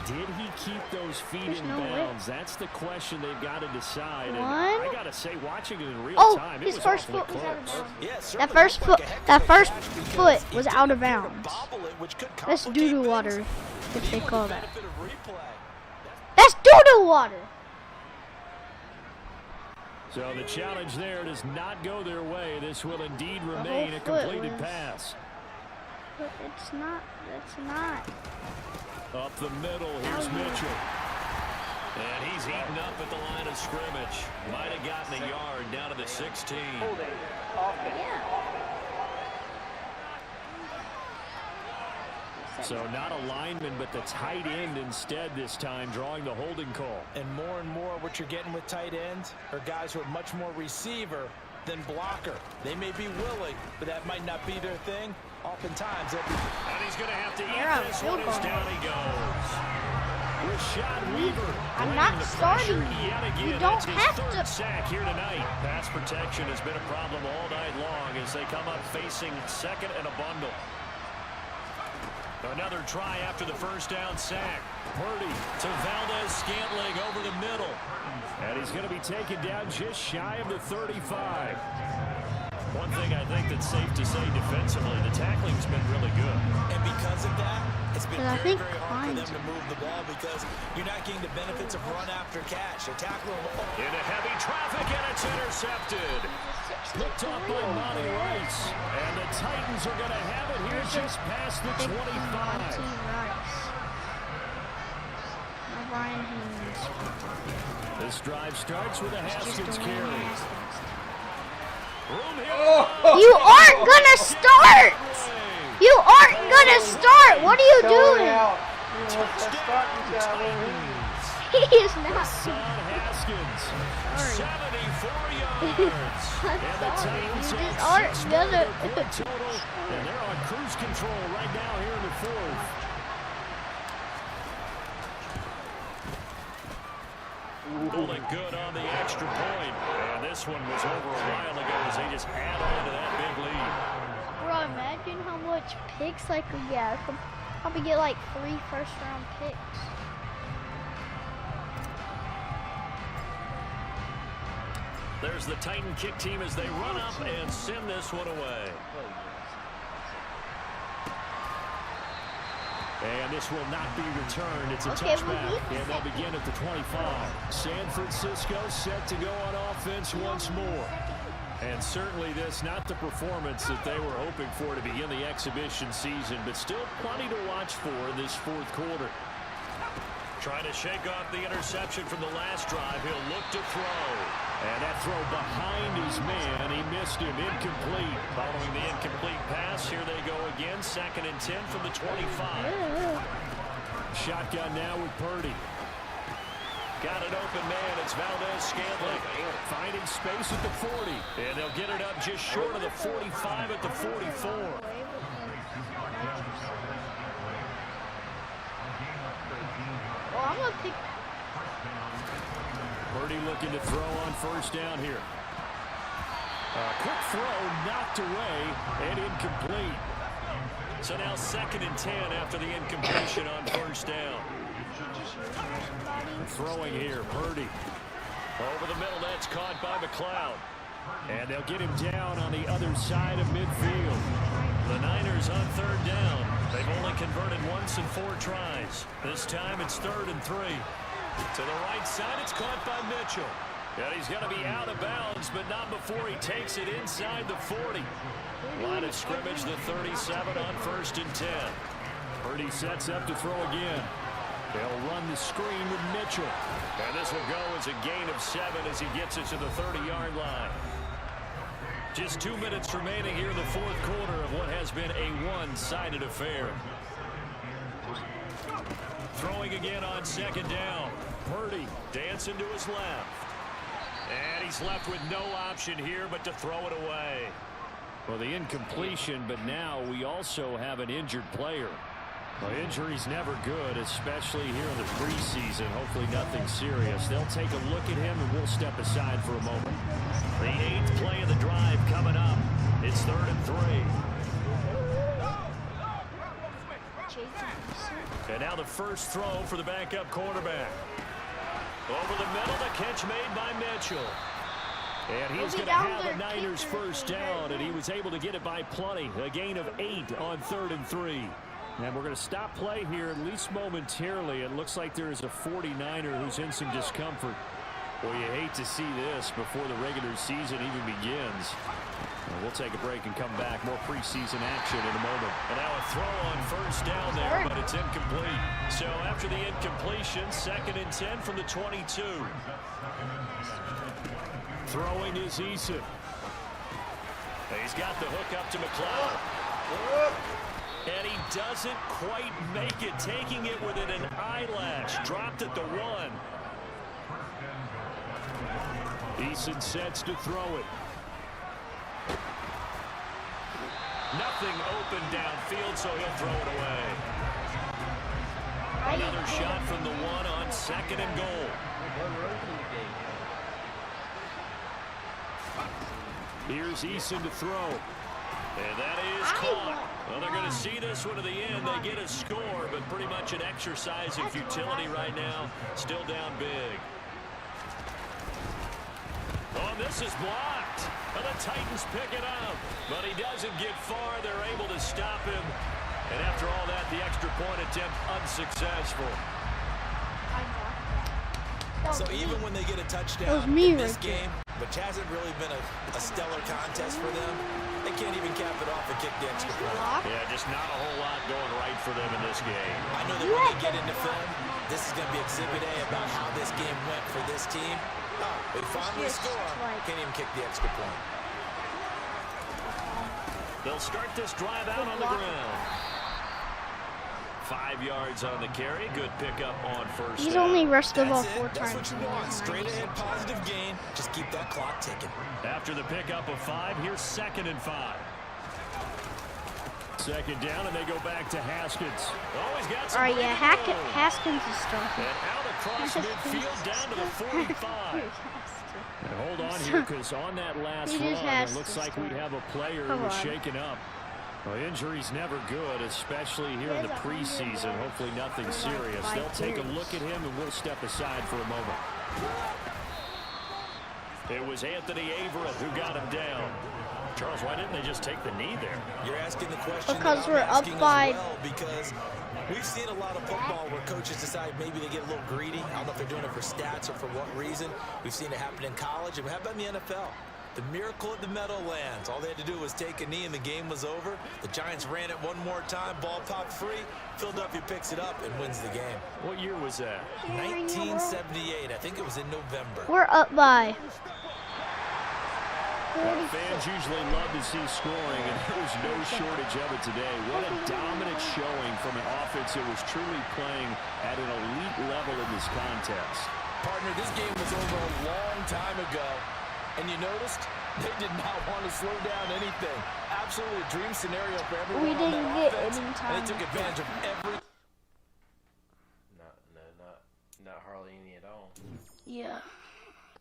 Did he keep those feet There's in no way. bounds? That's the question they've got to decide. And One. I got to say, watching it in real Oh, time, it his was first awfully foot was out of close. bounds. Yeah, That certainly first looked like foot, a heck of that a first catch because foot he was didn't out of appear to bounds. bobble it, which could That's complicate doo-doo things. water, if they Even call with the that. benefit of replay. That's doo-doo water. So the challenge there does not go their way. This will indeed remain a completed pass. But it's not. That's not. Up the middle, here's Mitchell. And he's eaten up at the line of scrimmage. Might have gotten a yard down to the 16. Yeah. So not a lineman, but the tight end instead this time, drawing the holding call. And more what you're getting with tight ends are guys who are much more receiver than blocker. They may be willing, but that might not be their thing. Oftentimes, they'll be... And he's going to have to eat They're this one as down he goes. Rashad Weaver. I'm not starting. You don't have to. Sack here tonight. Pass protection has been a problem all night long as they come up facing second and a bundle. Another try after the first down sack. Purdy to Valdez-Scantling over the middle. And he's going to be taken down just shy of the 35. One thing I think that's safe to say defensively, the tackling's been really good. And because of that, it's been But very hard for them to move the ball because you're not getting the benefits of run after catch. They're tackling into heavy traffic, and it's intercepted. Picked off by Monty Rice. And the Titans are going to have it here just past the 25. Brian Haynes. This drive starts with a Haskins carry. You aren't gonna start! You aren't gonna start! What are you doing? He is not. Haskins. 74 yards. And the Titans You just aren't gonna. total. And they're on cruise control right now here in the fourth. Pulling good on the extra point. And this one was over a while ago as they just add on to that big lead. Bro, imagine how much picks, like, yeah, I could probably get like 3 first-round picks. There's the Titan kick team as they run up and send this one away. And this will not be returned. It's a touchback. And they'll begin at the 25. San Francisco set to go on offense once more. And certainly this, not the performance that they were hoping for to begin the exhibition season, but still plenty to watch for in this fourth quarter. Trying to shake off the interception from the last drive. He'll look to throw. And that throw behind his man. He missed him. Incomplete. Following the incomplete pass, here they go again. 2nd and 10 from the 25. Shotgun now with Purdy. Got an open man. It's Valdez-Scantling. Finding space at the 40. And they'll get it up just short of the 45 at the 44. Well, I'm gonna pick. Purdy looking to throw on first down here. A quick throw knocked away and incomplete. So now 2nd and 10 after the incompletion on first down. Throwing here, Purdy. Over the middle, that's caught by McLeod. And they'll get him down on the other side of midfield. The Niners on 3rd down. They've only converted once in 4 tries. This time it's 3rd and 3. To the right side, it's caught by Mitchell. And he's going to be out of bounds, but not before he takes it inside the 40. Line of scrimmage, the 37 on 1st and 10. Purdy sets up to throw again. They'll run the screen with Mitchell. And this will go as a gain of 7 as he gets it to the 30-yard line. Just 2 minutes remaining here in the fourth quarter of what has been a one-sided affair. Throwing again on 2nd down. Purdy dancing to his left. And he's left with no option here but to throw it away. Well, the incompletion, but now we also have an injured player. Well, injury's never good, especially here in the preseason. Hopefully nothing serious. They'll take a look at him, and we'll step aside for a moment. The 8th play of the drive coming up. It's 3rd and 3. And now the first throw for the backup quarterback. Over the middle, the catch made by Mitchell. And he's going to have the Niners first down, and he was able to get it by plenty. A gain of 8 on 3rd and 3. And we're going to stop play here, at least momentarily. It looks like there is a 49er who's in some discomfort. Well, you hate to see this before the regular season even begins. We'll take a break and come back. More preseason action in a moment. And now a throw on first down there, but it's incomplete. So after the incompletion, 2nd and 10 from the 22. Throwing is Eason. He's got the hook up to McLeod. And he doesn't quite make it, taking it within an eyelash. Dropped at the 1. Eason sets to throw it. Nothing open downfield, so he'll throw it away. Another shot from the 1 on 2nd and goal. Here's Eason to throw. And that is caught. Well, they're going to see this one to the end. They get a score, but pretty much an exercise in futility right now. Still down big. Oh, this is blocked. And the Titans pick it up. But he doesn't get far. They're able to stop him. And after all that, the extra point attempt unsuccessful. So even when they get a touchdown in this game, which hasn't really been a stellar contest for them, they can't even cap it off and kick the extra point. Yeah, just not a whole lot going right for them in this game. I know that when they get into film, this is going to be Exhibit A about how this game went for this team. They finally score, can't even kick the extra point. They'll start this drive out on the ground. 5 yards on the carry. Good pickup on first He's down. only rushed the ball That's 4 it. That's times. what you want. Straight ahead, positive gain. Just keep that clock ticking. After the pickup of 5, here's 2nd and 5. 2nd down, and they go back to Haskins. Oh, he's got some All right, yeah, room to go. Haskins is starting. And out across midfield down to the 45. And hold on here, because on that last He run, just has it looks to like we'd start. have a player Come who was on. shaken up. Well, injury's never good, especially here in the preseason. Hopefully nothing serious. They'll take a look at him, and we'll step aside for a moment. It was Anthony Averett who got him down. Charles, why didn't they just take the knee there? You're asking the question Because that we're I'm up asking by- as well, because we've seen a lot of football where coaches decide maybe they get a little greedy. I don't know if they're doing it for stats or for what reason. We've seen it happen in college, and how about in the NFL? The miracle at the Meadowlands. All they had to do was take a knee, and the game was over. The Giants ran it one more time. Ball popped free. Philadelphia picks it up and wins the game. What year was that? 1978. I think it was in November. We're up by. Well, fans usually love to see scoring, and there was no shortage of it today. What a dominant showing from an offense that was truly playing at an elite level in this contest. Partner, this game was over a long time ago. And you noticed they did not want to slow down anything. Absolutely a dream scenario for everyone We on didn't that get offense. any And time. they took advantage of every... Not hardly any at all. Yeah,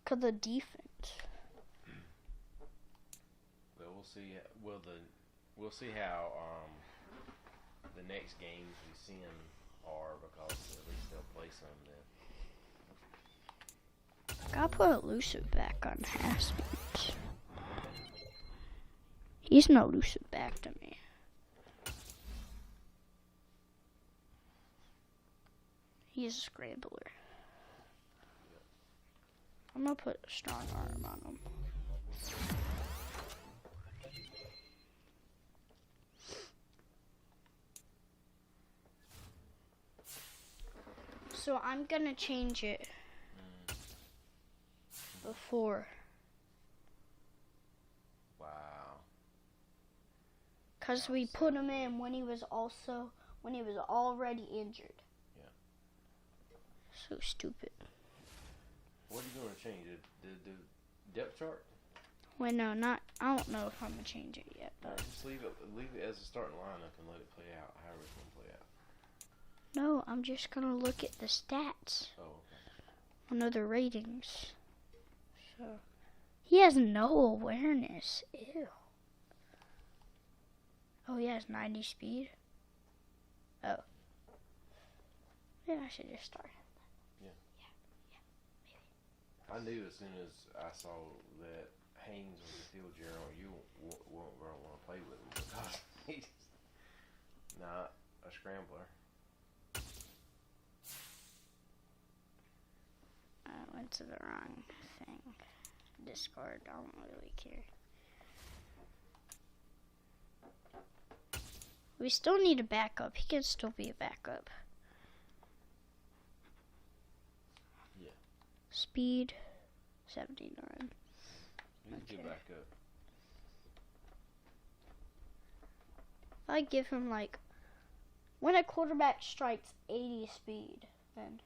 because the defense. But we'll see. We'll see how the next games we see them are, because at least they'll play some then. Gotta put elusive back on Haskins. He's no elusive back to me. He's a scrambler. I'm gonna put a strong arm on him. So I'm gonna change it before. Wow. Cause we put him in when he was already injured. Yeah. So stupid. What are you going to change? The depth chart? Wait, no, not. I don't know if I'm gonna change it yet, No, but just leave it as a starting lineup and let it play out however it's going to play out. no, I'm just gonna look at the stats. Oh, okay. One of the ratings. So he has no awareness. Ew. Oh, he has 90 speed. Oh. Yeah, I should just start. I knew as soon as I saw that Haynes was the field general, you weren't going to want to play with him, because he's not a scrambler. went to the wrong thing. Discard, I don't really care. We still need a backup. He can still be a backup. Yeah. Speed, 79. He's a good backup. If I give him like, when a quarterback strikes 80 speed, then.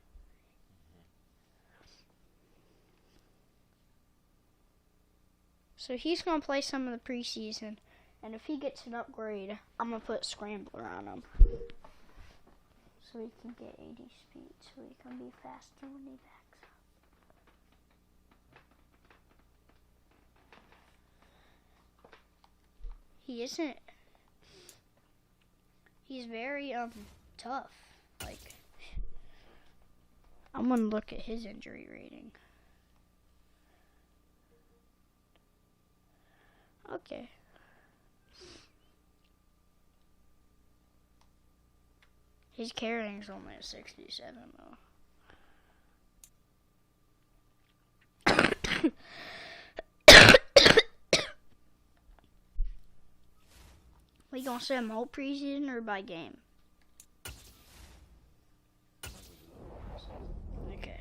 So he's going to play some of the preseason, and if he gets an upgrade, I'm going to put Scrambler on him. So he can get 80 speed, so he can be faster when he backs up. He isn't. He's very tough. Like, I'm gonna look at his injury rating. Okay. His carrying's only a 67 though. We gonna set him whole preseason or by game? Okay.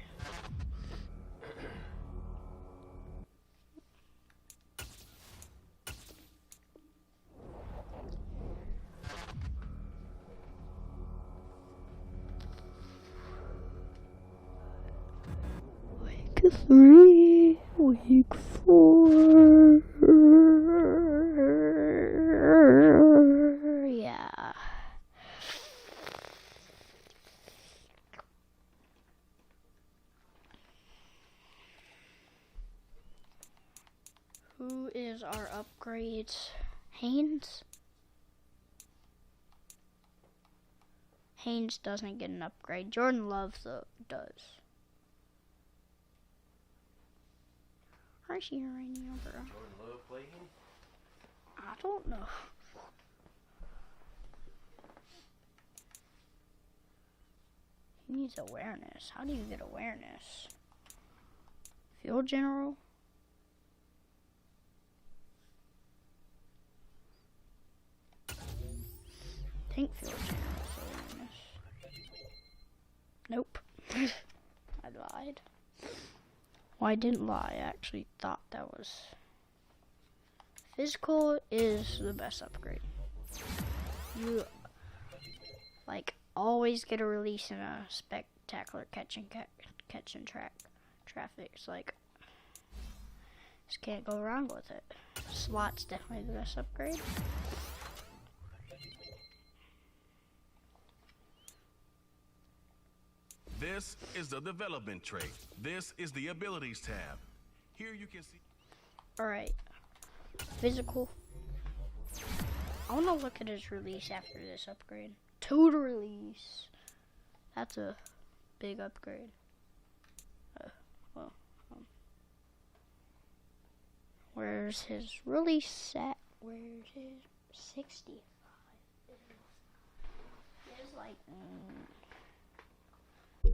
Week 3, week 4. Yeah. Who is our upgrades? Haynes? Haynes doesn't get an upgrade. Jordan Love though does. Where's he right now, bro? Jordan Love play him? I don't know. He needs awareness. How do you get awareness? Field general? I think field general for awareness. Nope. I lied. Well, I didn't lie. I actually thought that was... Physical is the best upgrade. You, like, always get a release in a spectacular catch and traffic. It's like, just can't go wrong with it. Slot's definitely the best upgrade. This is the development trait. This is the abilities tab. Here you can see. Alright. Physical. I want to look at his release after this upgrade. Total release. That's a big upgrade. Where's his release at? Where's his 65? There's like... He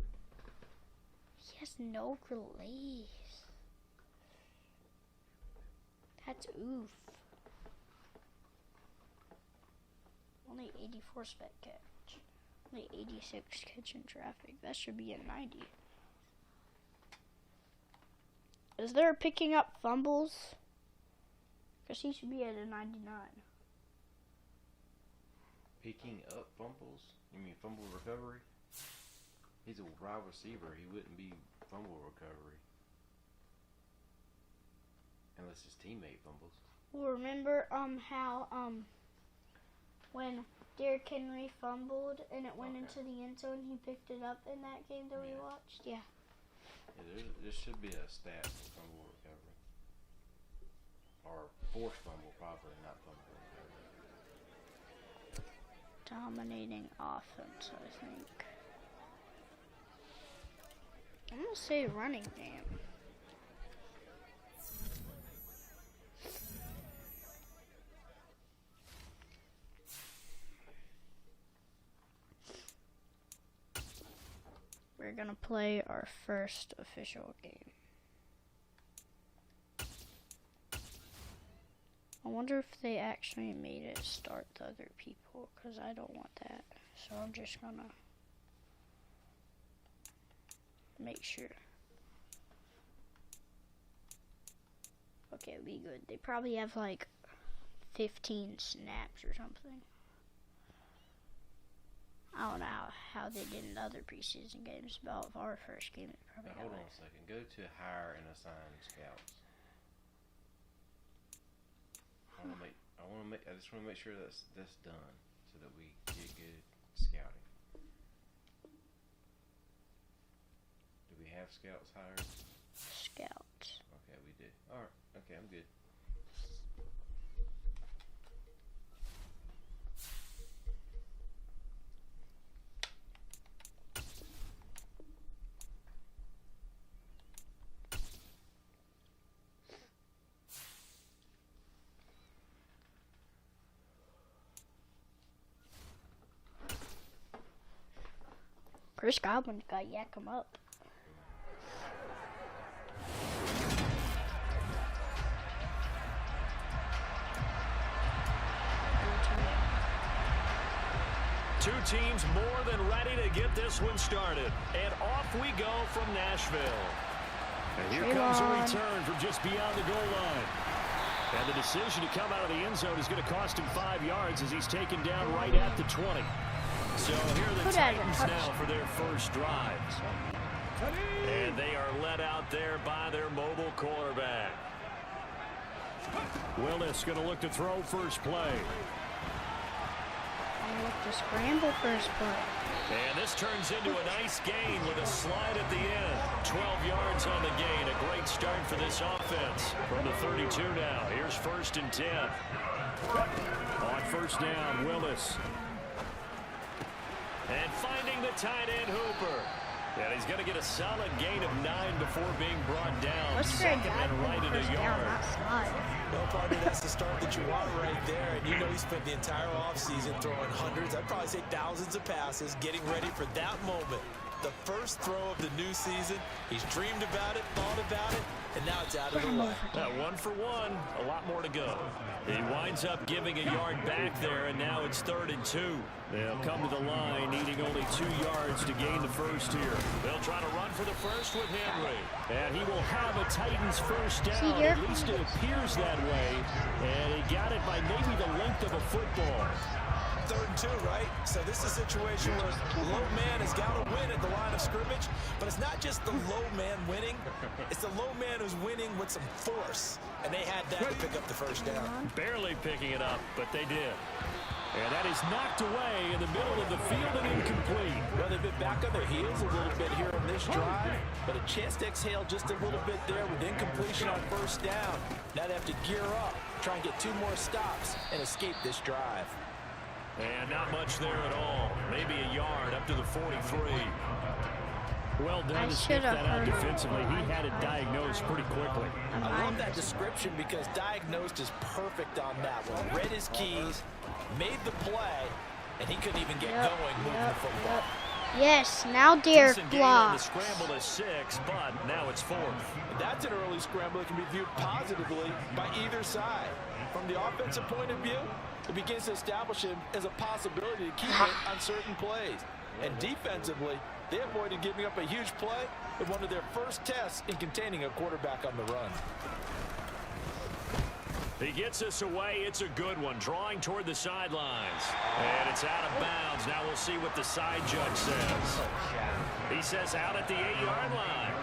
has no release. That's oof. Only 84 spec catch. Only 86 catch in traffic. That should be a 90. Is there picking up fumbles? Because he should be at a 99. Picking up fumbles? You mean fumble recovery? He's a wide receiver. He wouldn't be fumble recovery. Unless his teammate fumbles. Well, remember how when Derrick Henry fumbled and it went into the end zone, he picked it up in that game that we watched? Yeah. Yeah, there should be a stat for fumble recovery. Or forced fumble, probably, not fumble recovery. Dominating offense, I think. I'm going to say running game. we're gonna play our first official game. I wonder if they actually made it start the other people, because I don't want that. So I'm just gonna make sure. Okay, it'll be good. They probably have like 15 snaps or something. I don't know how they did in the other preseason games, but for our first game, it probably Now, hold on a second. Go to hire and assign scouts. I just want to make sure that's done so that we get good scouting. Do we have scouts hired? Scouts. Okay, we did. All right. Okay, I'm good. Chris Godwin's got yak him up. Two teams more than ready to get this one started. And off we go from Nashville. And here comes a return from just beyond the goal line. And the decision to come out of the end zone is going to cost him 5 yards as he's taken down right at the 20. So here are the Titans now for their first drive. And they are led out there by their mobile quarterback. Willis going to look to throw first play. I'm look to scramble first play. And this turns into a nice gain with a slide at the end. 12 yards on the gain. A great start for this offense. From the 32 now. Here's 1st and 10. On first down, Willis. And finding the tight end, Hooper. And he's going to get a solid gain of 9 before being brought down. Second and right in a yard. Well, partner, that's the start that you want right there. And you know he spent the entire offseason throwing hundreds, I'd probably say thousands of passes, getting ready for that moment. The first throw of the new season. He's dreamed about it, thought about it, and now it's out of the way. 1 for 1, a lot more to go. He winds up giving a yard back there, and now it's 3rd and 2. They'll come to the line, needing only 2 yards to gain the first here. They'll try to run for the first with Henry. And he will have a Titans first down. At least it appears that way. And he got it by maybe the length of a football. 3rd and 2, right? So this is a situation where low man has got to win at the line of scrimmage, but it's not just the low man winning, it's the low man who's winning with some force, and they had that to pick up the first down. Barely picking it up, but they did. And that is knocked away in the middle of the field and incomplete. Well, they've been back on their heels a little bit here on this drive, but a chance to exhale just a little bit there with incompletion on first down. Now they have to gear up, try and get 2 more stops, and escape this drive. And not much there at all. Maybe a yard up to the 43. Well done to sniff that out defensively. He had it diagnosed pretty quickly. I love that description because diagnosed is perfect on that one. Read his keys, made the play, and he couldn't even get going moving the football. Yes, now Derek blocks. The scramble is 6, but now it's 4th. That's an early scramble that can be viewed positively by either side. From the offensive point of view, it begins to establish him as a possibility to keep it on certain plays. And defensively, they avoided giving up a huge play in one of their first tests in containing a quarterback on the run. He gets us away. It's a good one. Drawing toward the sidelines. And it's out of bounds. Now we'll see what the side judge says. He says out at the 8-yard line.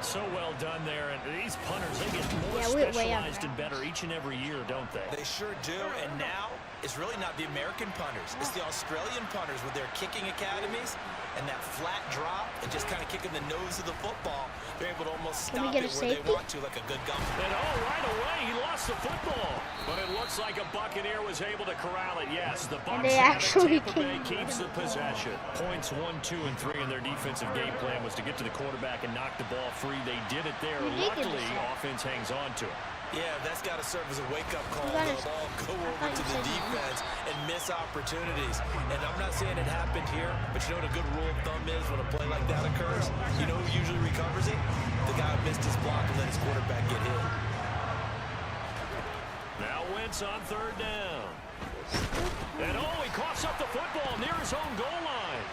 So well done there. And these punters, they get more specialized and better each and every year, don't they? They sure do. And now it's really not the American punters. It's the Australian punters with their kicking academies and that flat drop and just kind of kicking the nose of the football. They're able to almost stop it where they want to, like a good gun. And right away, he lost the football. But it looks like a Buccaneer was able to corral it. Yes, the Bucs actually keeps the possession. Points 1, 2, and 3 in their defensive game plan was to get to the quarterback and knock the ball free. They did it there. Luckily, offense hangs on to it. Yeah, that's got to serve as a wake-up call. They'll all go over to the defense and miss opportunities. And I'm not saying it happened here, but you know what a good rule of thumb is when a play like that occurs? You know who usually recovers it? The guy who missed his block and let his quarterback get hit. Now Wentz on third down. And he coughs up the football near his own goal line.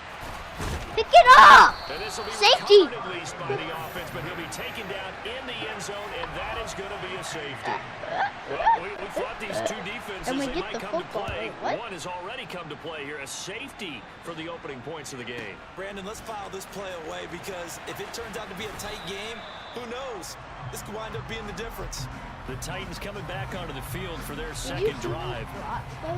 Pick it up! Safety! At least by the offense, but he'll be taken down in the end zone, and that is going to be a safety. Well, we thought these two defenses and we they get might the come football. to play. What? One has already come to play here, a safety for the opening points of the game. Brandon, let's file this play away because if it turns out to be a tight game, who knows? This could wind up being the difference. The Titans coming back onto the field for their second drive.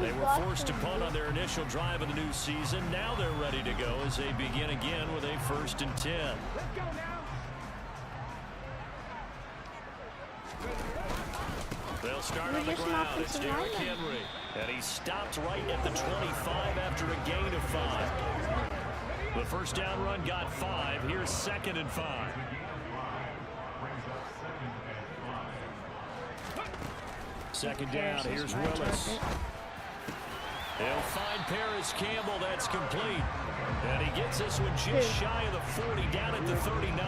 They were forced to punt on their initial drive of the new season. Now they're ready to go as they begin again with a 1st and 10. They'll start on the ground. It's Derrick Henry. And he stopped right at the 25 after a gain of 5. The first down run got 5. Here's 2nd and 5. Second down, here's Willis. They'll find Paris Campbell, that's complete. And he gets this one just shy of the 40, down at the 39.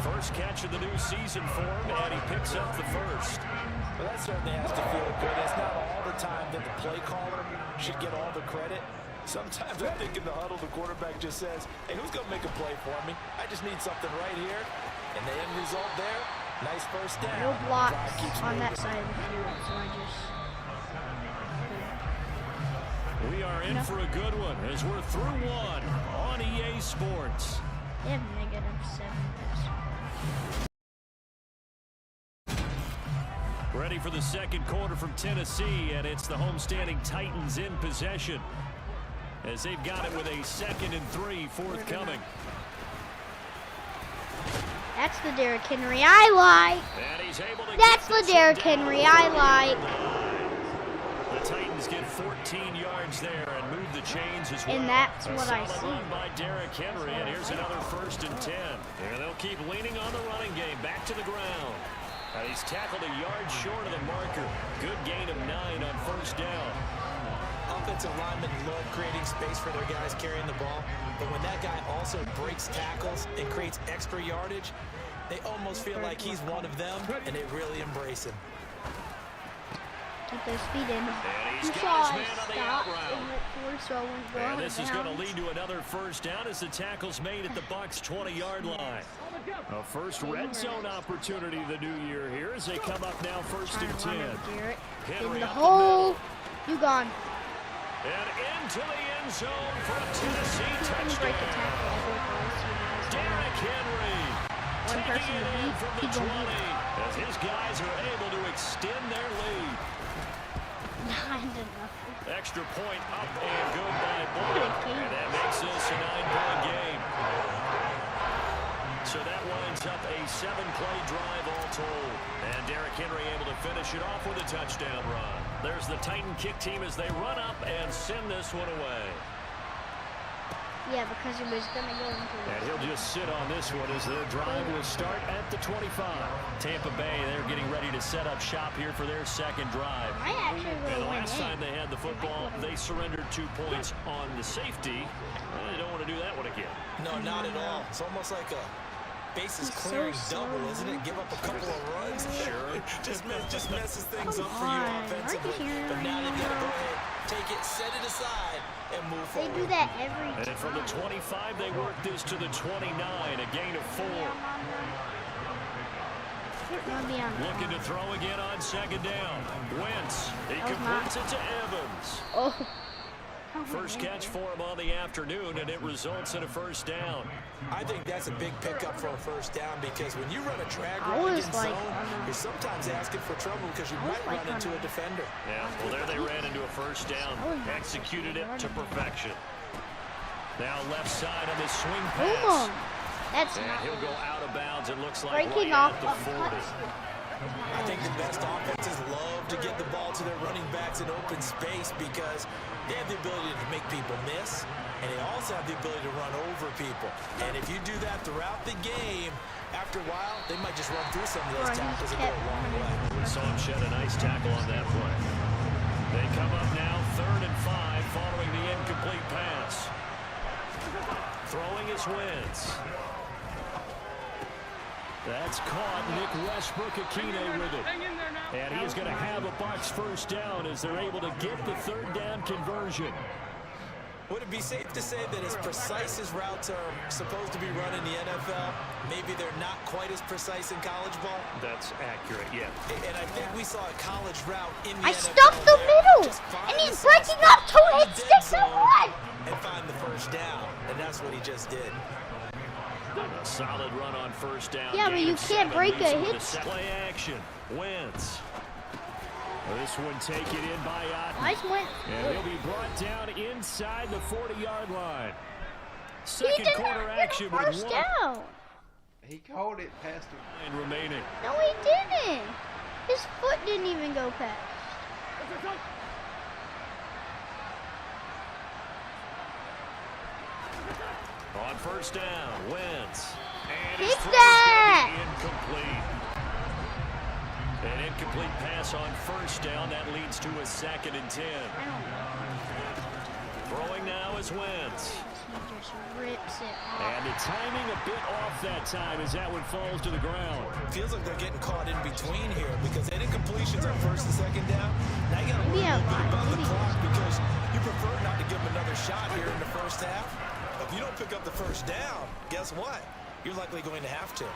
First catch of the new season for him, and he picks up the first. Well, that certainly has to feel good. It's not all the time that the play caller should get all the credit. Sometimes I think in the huddle, the quarterback just says, hey, who's going to make a play for me? I just need something right here. And the end result there, nice first down. No blocks on that side of the field, so I just... We are in for a good one as we're through one on EA Sports. They have -7. Ready for the second quarter from Tennessee, and it's the homestanding Titans in possession as they've got it with a 2nd and 3 forthcoming. That's the Derrick Henry I like. And he's able to That's the Derrick Henry I like. The Titans get 14 yards there and move the chains as well. And that's what I see. Run by Derrick Henry, and here's another 1st and 10. And they'll keep leaning on the running game, back to the ground. And he's tackled a yard short of the marker. Good gain of 9 on 1st down. Offensive linemen love creating space for their guys carrying the ball, but when that guy also breaks tackles and creates extra yardage, they almost feel like he's one of them, and they really embrace him. Keep those feet in. He's got his man on the out route. And this is going to lead to another 1st down as the tackle's made at the Bucs' 20-yard line. A first red zone opportunity the new year here as they come up now 1st and 10. In the hole. You gone. And into the end zone for a Tennessee touchdown. Derrick Henry taking it in from the 20 as his guys are able to extend their lead. Extra point up and good by Boyd. And that makes this a 9-point game. So that winds up a 7-play drive all told. And Derrick Henry able to finish it off with a touchdown run. There's the Titan kick team as they run up and send this one away. Yeah, because he was going to go into it. And he'll just sit on this one as their drive will start at the 25. Tampa Bay, they're getting ready to set up shop here for their second drive. And the last time they had the football, they surrendered 2 points on the safety. They don't want to do that one again. No, not at all. It's almost like a bases clearing double, isn't it? Give up a couple of runs. Sure. just messes things up for you offensively. But now they've got to go ahead, take it, set it aside, and move forward. They do that every time. And from the 25, they work this to the 29, a gain of 4. Looking to throw again on 2nd down. Wentz, he completes it to Evans. Oh. First catch for him on the afternoon, and it results in a 1st down. I think that's a big pickup for a 1st down because when you run a drag run against zone, you're sometimes asking for trouble because you might run into a defender. Yeah, well, there they ran into a 1st down. Executed it to perfection. Now left side on the swing pass. That's and he'll go out of bounds, it looks like, breaking right off at the 40. I think the best offenses love to get the ball to their running backs in open space because they have the ability to make people miss, and they also have the ability to run over people. And if you do that throughout the game, after a while, they might just run through some of those tackles and go a long way. We saw him shed a nice tackle on that play. They come up now 3rd and 5 following the incomplete pass. Throwing his Wentz. That's caught. Nick Westbrook-Akine with it. And he is going to have a box first down as they're able to get the 3rd down conversion. Would it be safe to say that as precise as routes are supposed to be run in the NFL, maybe they're not quite as precise in college ball? That's accurate, yeah. And I think we saw a college route in the I NFL stuffed the middle, find and the he's soft breaking spot up 2 in the hit dead sticks in zone one. and find the first down, and that's what he just did. A solid run on first down. Yeah, but you can't break a hit. Play action. Wentz. This one taken in by Otten. Nice win. And he'll be brought down inside the 40-yard line. He Second did quarter not get action a first with down. He called it past him. remaining. No, he didn't. His foot didn't even go past. On first down, Wentz. And Fix his throw that! incomplete. An incomplete pass on first down. That leads to a 2nd and 10. I don't know. Throwing now is Wentz. He just rips it off. And the timing a bit off that time as that one falls to the ground. Feels like they're getting caught in between here because any completions on 1st and 2nd down, now you got to worry a little bit about the clock because you prefer not to give them another shot here in the first half. If you don't pick up the first down, guess what? You're likely going to have to.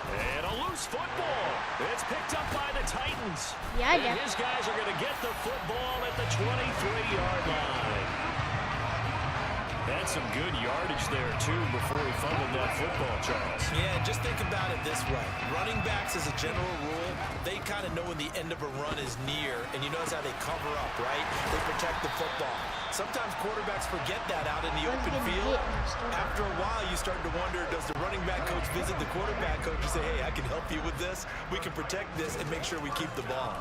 And a loose football. It's picked up by the Titans. Yeah, and his guys are going to get the football at the 23-yard line. That's some good yardage there, too, before he fumbled that football, Charles. Yeah, and just think about it this way. Running backs, as a general rule, they kind of know when the end of a run is near, and you notice how they cover up, right? They protect the football. Sometimes quarterbacks forget that out in the open field. After a while, you start to wonder, does the running back coach visit the quarterback coach and say, hey, I can help you with this. We can protect this and make sure we keep the ball.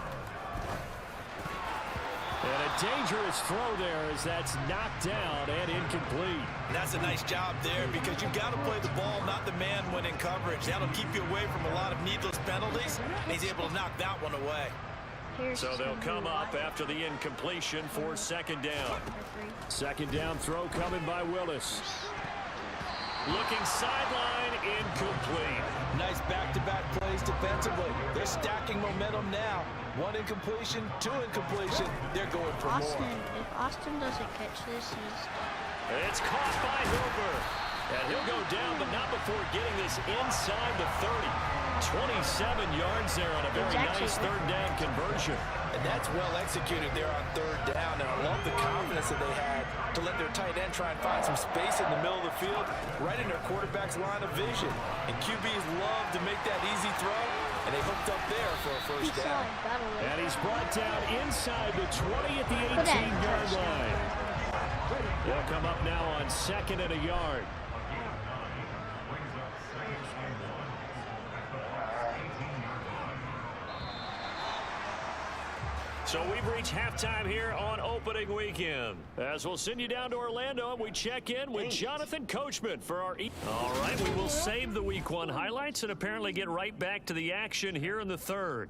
And a dangerous throw there as that's knocked down and incomplete. And that's a nice job there because you've got to play the ball, not the man when in coverage. That'll keep you away from a lot of needless penalties. And he's able to knock that one away. So they'll come up after the incompletion for 2nd down. 2nd down throw coming by Willis. Looking sideline, incomplete. Nice back-to-back plays defensively. They're stacking momentum now. 1 incompletion, 2 incompletion. They're going for more. If Austin doesn't catch this, he's... It's caught by Hooper. And he'll go down, but not before getting this inside the 30. 27 yards there on a very nice 3rd down conversion. And that's well executed there on 3rd down. And I love the confidence that they had to let their tight end try and find some space in the middle of the field, right in their quarterback's line of vision. And QBs love to make that easy throw, and they hooked up there for a first down. And he's brought down inside the 20 at the 18-yard line. They'll come up now on 2nd and a yard. So we've reached halftime here on opening weekend. As we'll send you down to Orlando, and we check in with Jonathan Coachman for our... All right, we will save the Week 1 highlights and apparently get right back to the action here in the 3rd.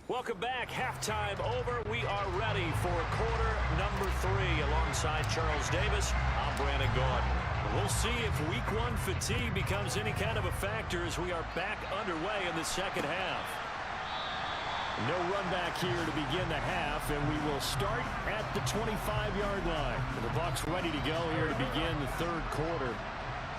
Welcome back. Halftime over. We are ready for quarter number 3 alongside Charles Davis. I'm Brandon Gordon. We'll see if Week 1 fatigue becomes any kind of a factor as we are back underway in the 2nd half. No run back here to begin the half, and we will start at the 25-yard line. The Bucs ready to go here to begin the 3rd quarter.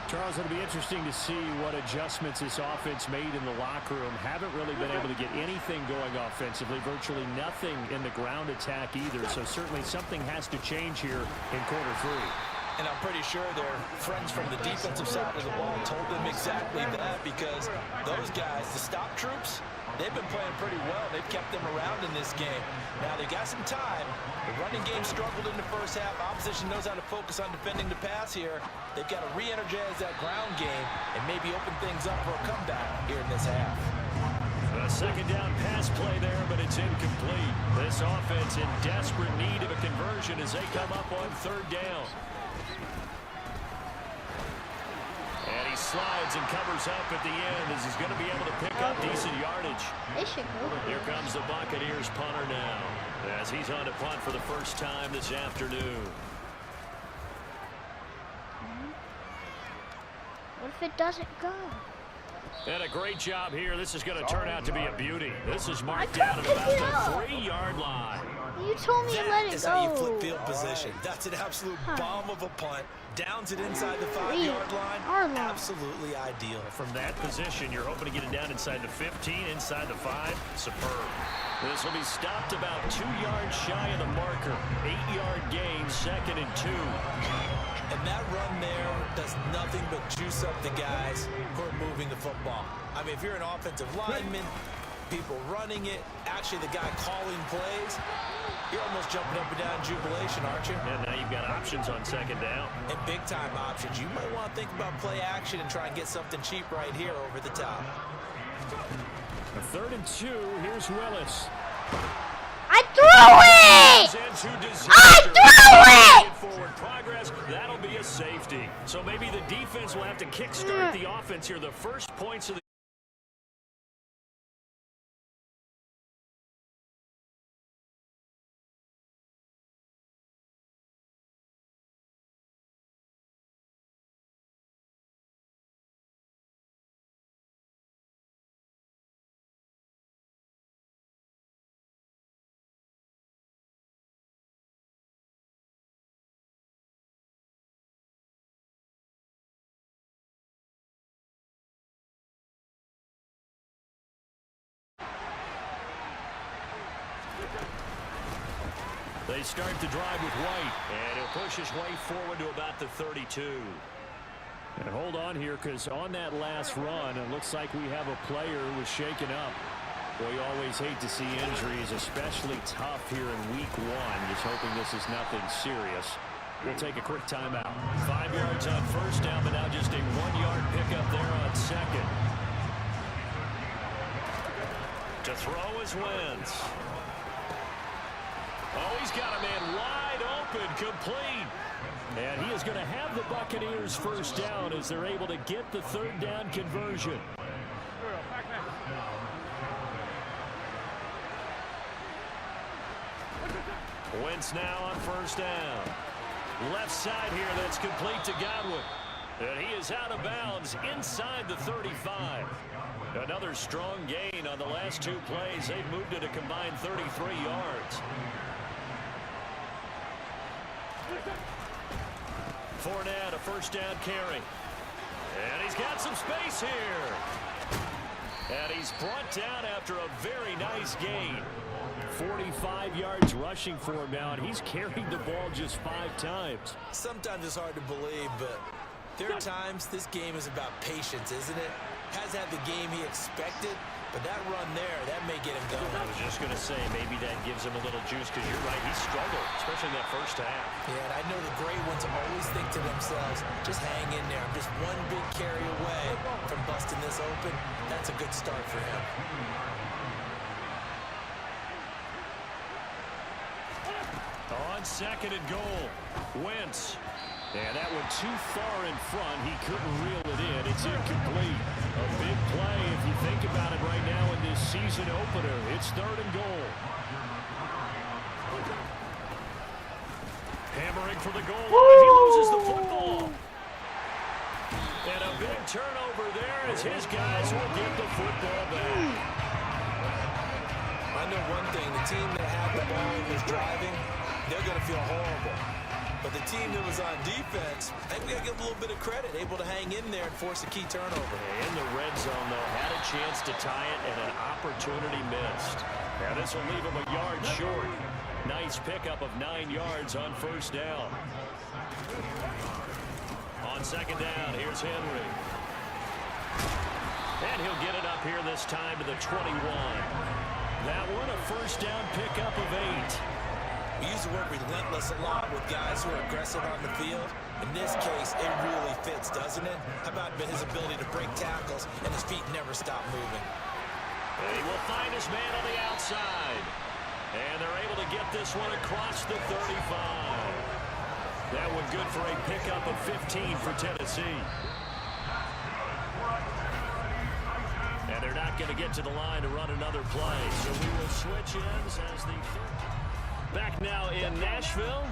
Charles, it'll be interesting to see what adjustments this offense made in the locker room. Haven't really been able to get anything going offensively, virtually nothing in the ground attack either. So certainly something has to change here in quarter 3. And I'm pretty sure their friends from the defensive side of the ball told them exactly that, because those guys, the stop troops, they've been playing pretty well. They've kept them around in this game. Now, they got some time. The running game struggled in the first half. Opposition knows how to focus on defending the pass here. They've got to re-energize that ground game and maybe open things up for a comeback here in this half. A second down pass play there, but it's incomplete. This offense in desperate need of a conversion as they come up on third down. And he slides and covers up at the end as he's going to be able to pick up decent yardage. They should go. Here comes the Buccaneers punter now as he's on to punt for the first time this afternoon. What if it doesn't go? And a great job here. This is going to turn out to be a beauty. This is marked down at about the 3-yard line. You told me to let it go. That is how you flip field position. That's an absolute bomb of a punt. Downs it inside the 5-yard line. Absolutely ideal. From that position, you're hoping to get it down inside the 15, inside the 5. Superb. This will be stopped about 2 yards shy of the marker. 8-yard gain, 2nd and 2. And that run there does nothing but juice up the guys who are moving the football. I mean, if you're an offensive lineman, people running it, actually the guy calling plays, you're almost jumping up and down in jubilation, aren't you? And now you've got options on 2nd down. And big-time options. You might want to think about play action and try and get something cheap right here over the top. A 3rd and 2. Here's Willis. I threw it! I threw it! Forward progress. That'll be a safety. So maybe the defense will have to kickstart the offense here. The first points of the They start the drive with White, and he'll push his way forward to about the 32. And hold on here, because on that last run, it looks like we have a player who was shaken up. Well, you always hate to see injuries, especially tough here in week 1. Just hoping this is nothing serious. We'll take a quick timeout. 5 yards on first down, but now just a 1-yard pickup there on 2nd. To throw is Wentz. Oh, he's got a man wide open, complete. And he is going to have the Buccaneers first down as they're able to get the 3rd down conversion. Wentz now on first down. Left side here, that's complete to Godwin. And he is out of bounds inside the 35. Another strong gain on the last 2 plays. They've moved it a combined 33 yards. Fournette, a first down carry. And he's got some space here. And he's brought down after a very nice gain. 45 yards rushing for him now, and he's carried the ball just 5 times. Sometimes it's hard to believe, but there are times this game is about patience, isn't it? Hasn't had the game he expected, but that run there, that may get him going. I was just going to say, maybe that gives him a little juice, because you're right, he struggled, especially in that first half. Yeah, and I know the great ones always think to themselves, just hang in there. I'm just one big carry away from busting this open. That's a good start for him. On 2nd and goal, Wentz. And that one too far in front. He couldn't reel it in. It's incomplete. A big play if you think about it right now in this season opener. It's 3rd and goal. Hammering for the goal line. He loses the football. And a big turnover there as his guys will get the football back. I know one thing. The team that had the ball and was driving, they're going to feel horrible. But the team that was on defense, I think we got to give a little bit of credit, able to hang in there and force a key turnover. In the red zone, though, had a chance to tie it and an opportunity missed. Now this will leave him a yard short. Nice pickup of 9 yards on first down. On second down, here's Henry. And he'll get it up here this time to the 21. That one a first down pickup of 8. We use the word relentless a lot with guys who are aggressive on the field. In this case, it really fits, doesn't it? How about his ability to break tackles and his feet never stop moving? And he will find his man on the outside. And they're able to get this one across the 35. That one good for a pickup of 15 for Tennessee. And they're not going to get to the line to run another play. So we will switch ends as the back now in Nashville.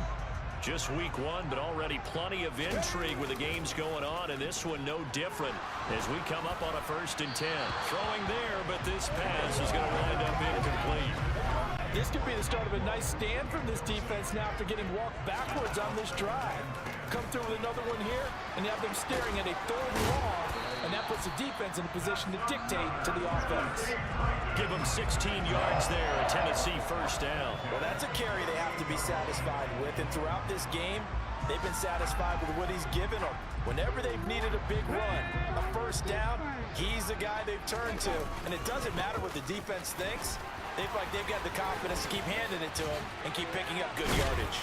Just week 1, but already plenty of intrigue with the games going on, and this one no different as we come up on a 1st and 10. Throwing there, but this pass is going to wind up incomplete. This could be the start of a nice stand from this defense now after getting walked backwards on this drive. Come through with another one here, and you have them staring at a 3rd and long, and that puts the defense in a position to dictate to the offense. Give them 16 yards there, a Tennessee first down. Well, that's a carry they have to be satisfied with, and throughout this game, they've been satisfied with what he's given them. Whenever they've needed a big run, a first down, he's the guy they've turned to, and it doesn't matter what the defense thinks. They feel like they've got the confidence to keep handing it to him and keep picking up good yardage.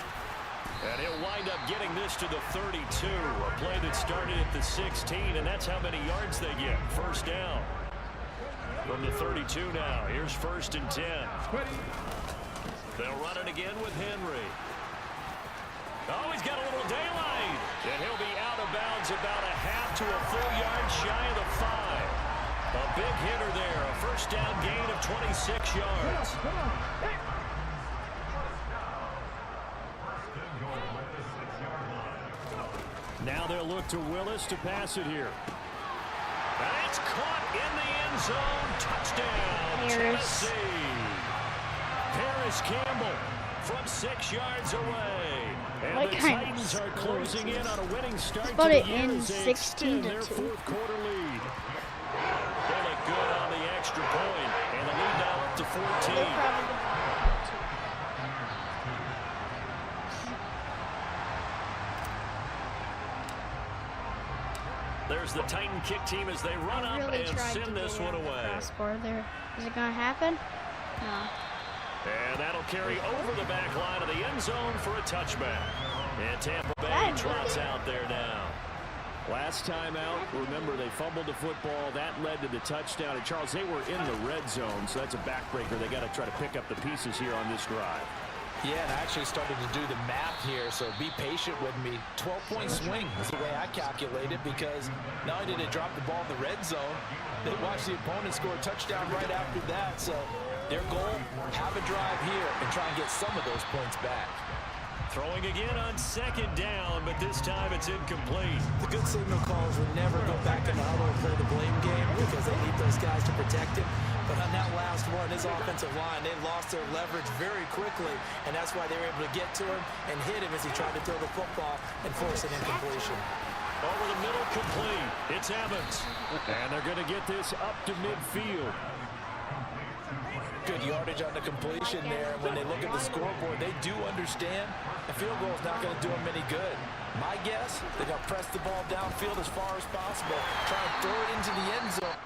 And he'll wind up getting this to the 32, a play that started at the 16, and that's how many yards they get. First down from the 32 now. Here's 1st and 10. They'll run it again with Henry. Oh, he's got a little daylight, and he'll be out of bounds about a half to a full yard shy of the 5. A big hitter there, a first down gain of 26 yards. Now they'll look to Willis to pass it here. And it's caught in the end zone. Touchdown, Tennessee. Paris Campbell from 6 yards away. And the Titans are closing in on a winning start to the year as they extend their 4th quarter lead. They look good on the extra point, and the lead now up to 14. There's the Titan kick team as they run up and send this one away. There. Is it going to happen? No. And that'll carry over the back line of the end zone for a touchback. And Tampa Bay trots out there now. Last time out, remember, they fumbled the football. That led to the touchdown. And, Charles, they were in the red zone, so that's a backbreaker. They got to try to pick up the pieces here on this drive. Yeah, and I actually started to do the math here, so be patient with me. 12-point swing is the way I calculate it, because not only did they drop the ball in the red zone, they watched the opponent score a touchdown right after that. So their goal, have a drive here and try and get some of those points back. Throwing again on 2nd down, but this time it's incomplete. The good signal calls would never go back in the huddle and play the blame game because they need those guys to protect him. But on that last one, his offensive line, they lost their leverage very quickly, and that's why they were able to get to him and hit him as he tried to throw the football and force an incompletion. Over the middle, complete. It's Evans. And they're going to get this up to midfield. Good yardage on the completion there. When they look at the scoreboard, they do understand the field goal is not going to do them any good. My guess, they're going to press the ball downfield as far as possible, try and throw it into the end zone.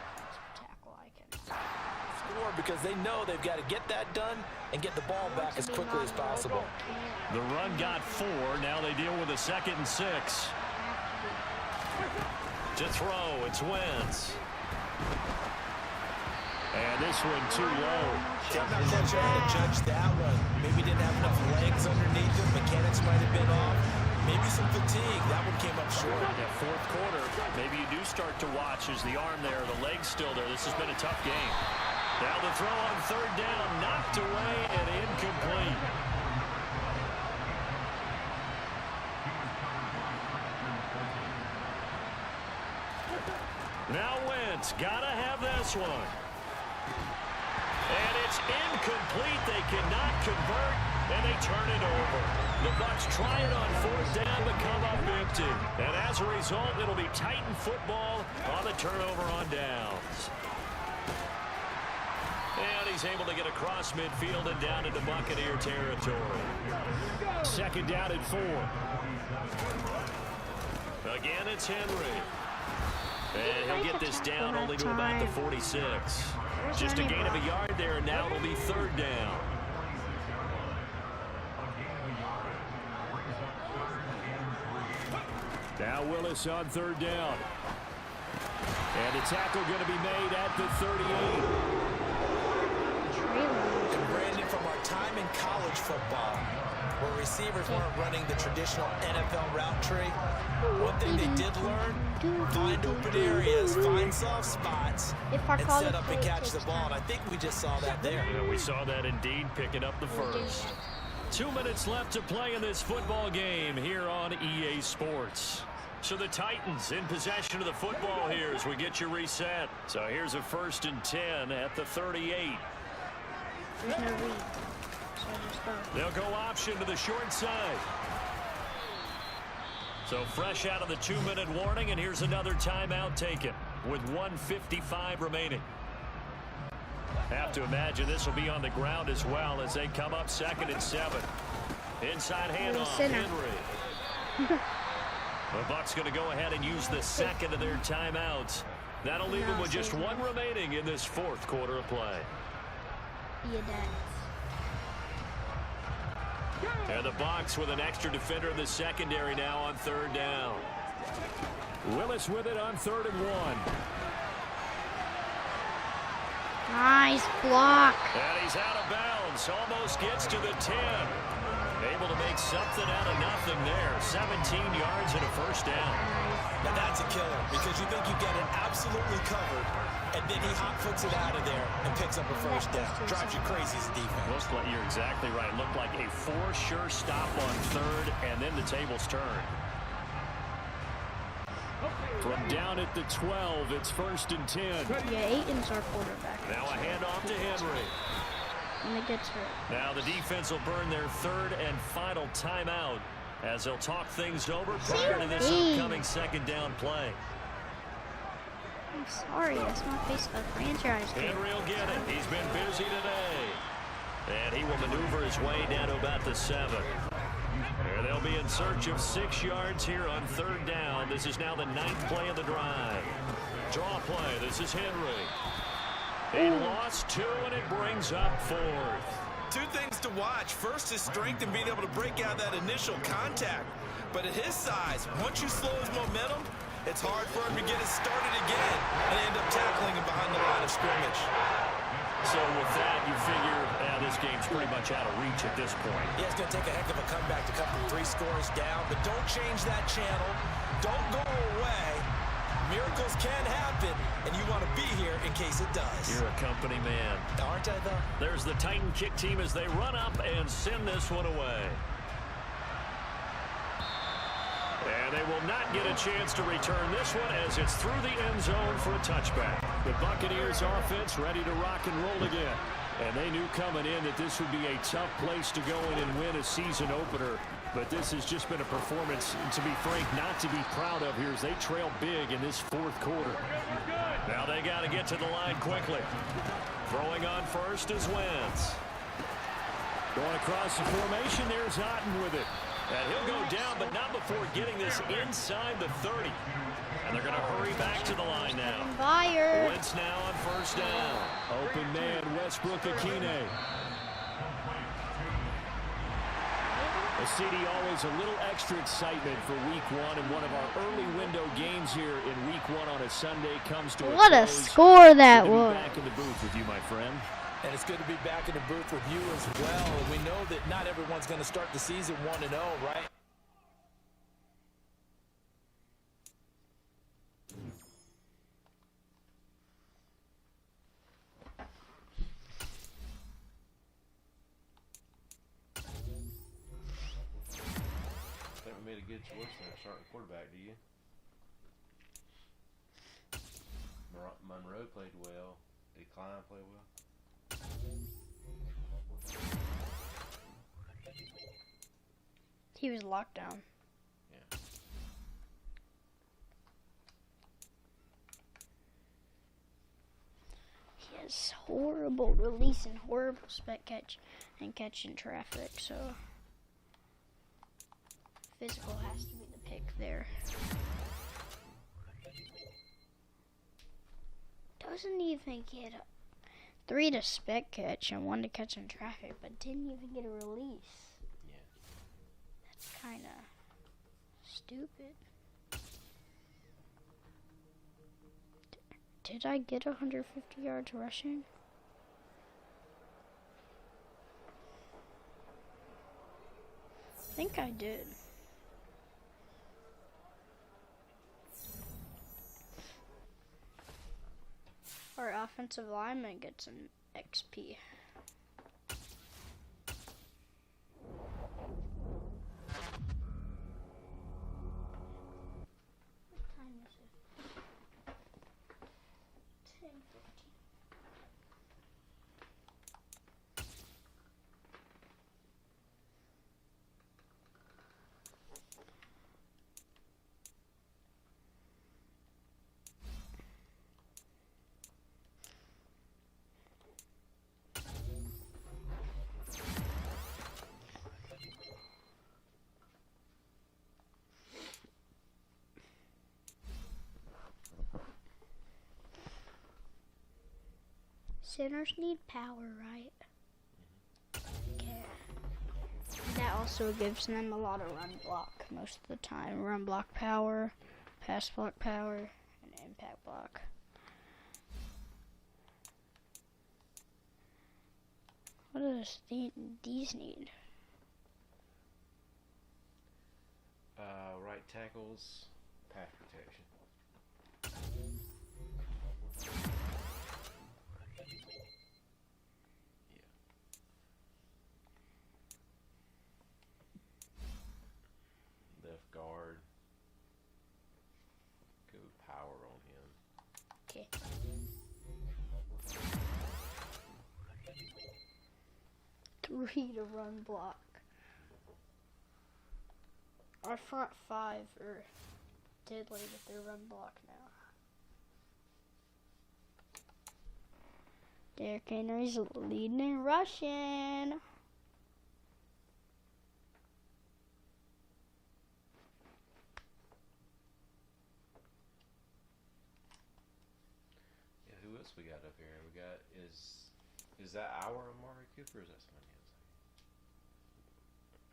Score because they know they've got to get that done and get the ball back as quickly as possible. The run got 4. Now they deal with a 2nd and 6. To throw, it's Wentz. And this one too low. I'm not quite sure how to judge that one. Maybe didn't have enough legs underneath him. Mechanics might have been off. Maybe some fatigue. That one came up short. Yeah, 4th quarter, maybe you do start to watch as the arm there, the leg's still there. This has been a tough game. Now the throw on 3rd down, knocked away and incomplete. Now Wentz, gotta have this one. And it's incomplete. They cannot convert, and they turn it over. The Bucs try it on 4th down but come up empty. And as a result, it'll be Titan football on the turnover on downs. And he's able to get across midfield and down into Buccaneer territory. 2nd down and 4. Again, it's Henry. And he'll get this down only to about the 46. Just a gain of a yard there, and now it'll be 3rd down. Now Willis on 3rd down. And a tackle going to be made at the 38. And Brandon, from our time in college football, where receivers weren't running the traditional NFL route tree, one thing they did learn, find open areas, find soft spots, and set up and catch the ball. And I think we just saw that there. Yeah, we saw that indeed, picking up the first. 2 minutes left to play in this football game here on EA Sports. So the Titans in possession of the football here as we get you reset. So here's a 1st and 10 at the 38. There's no read. So just go. They'll go option to the short side. So fresh out of the 2-minute warning, and here's another timeout taken with 1:55 remaining. Have to imagine this will be on the ground as well as they come up 2nd and 7. Inside handoff, Henry. The Bucs going to go ahead and use the 2nd of their timeouts. That'll leave them with just 1 remaining in this 4th quarter of play. And the Bucs with an extra defender in the secondary now on 3rd down. Willis with it on 3rd and 1. Nice block. And he's out of bounds. Almost gets to the 10. Able to make something out of nothing there. 17 yards and a 1st down. Now that's a killer because you think you get it absolutely covered, and then he hot foots it out of there and picks up a 1st down. Drives you crazy as a defense. You're exactly right. Looked like a for-sure stop on 3rd, and then the tables turn. From down at the 12, it's 1st and 10. Yeah, Aiton's our quarterback. Now a handoff to Henry. And it gets hurt. Now the defense will burn their 3rd and final timeout as they'll talk things over prior to this upcoming 2nd down play. I'm sorry, that's my face of franchise. Henry will get it. He's been busy today. And he will maneuver his way down to about the 7. And they'll be in search of 6 yards here on 3rd down. This is now the 9th play of the drive. Draw play. This is Henry. He lost 2, and it brings up 4th. 2 things to watch. First, his strength and being able to break out that initial contact. But at his size, once you slow his momentum, it's hard for him to get it started again and end up tackling him behind the line of scrimmage. So with that, you figure this game's pretty much out of reach at this point. Yeah, it's going to take a heck of a comeback to cut from 3 scores down, but don't change that channel. Don't go away. Miracles can happen, and you want to be here in case it does. You're a company man. Aren't I, though? There's the Titan kick team as they run up and send this one away. And they will not get a chance to return this one as it's through the end zone for a touchback. The Buccaneers offense ready to rock and roll again. And they knew coming in that this would be a tough place to go in and win a season opener. But this has just been a performance, to be frank, not to be proud of here as they trail big in this 4th quarter. Now they got to get to the line quickly. Throwing on first is Wentz. Going across the formation, there's Otten with it. And he'll go down, but not before getting this inside the 30. And they're going to hurry back to the line now. Wentz now on 1st down. Open man, Westbrook-Akine. A CD always a little extra excitement for week 1, and one of our early window games here in week 1 on a Sunday comes to a What close. a score that was. Back in the booth with you, my friend. And it's good to be back in the booth with you as well. And we know that not everyone's going to start the season 1-0, right? I think we made a good choice there, starting quarterback, do you? Monroe played well. Did Klein play well? He was locked down. Yeah. He has horrible release and horrible spec catch and catching traffic, so physical has to be the pick there. Doesn't even get 3 to spec catch and 1 to catch in traffic, but didn't even get a release. Yeah. That's kind of stupid. Did I get 150 yards rushing? I think I did. Our offensive lineman gets an XP. What time is it? 10:15. Centers need power, right? Okay. That also gives them a lot of run block most of the time. Run block power, pass block power, and impact block. What does these need? Right tackles, pass protection. Left guard. Go power on him. Okay. 3 to run block. Our front 5 are diddly with their run block now. Derrick Henry's leading in rushing. Yeah, who else we got up here? We got is that our Amari Cooper or is that somebody else?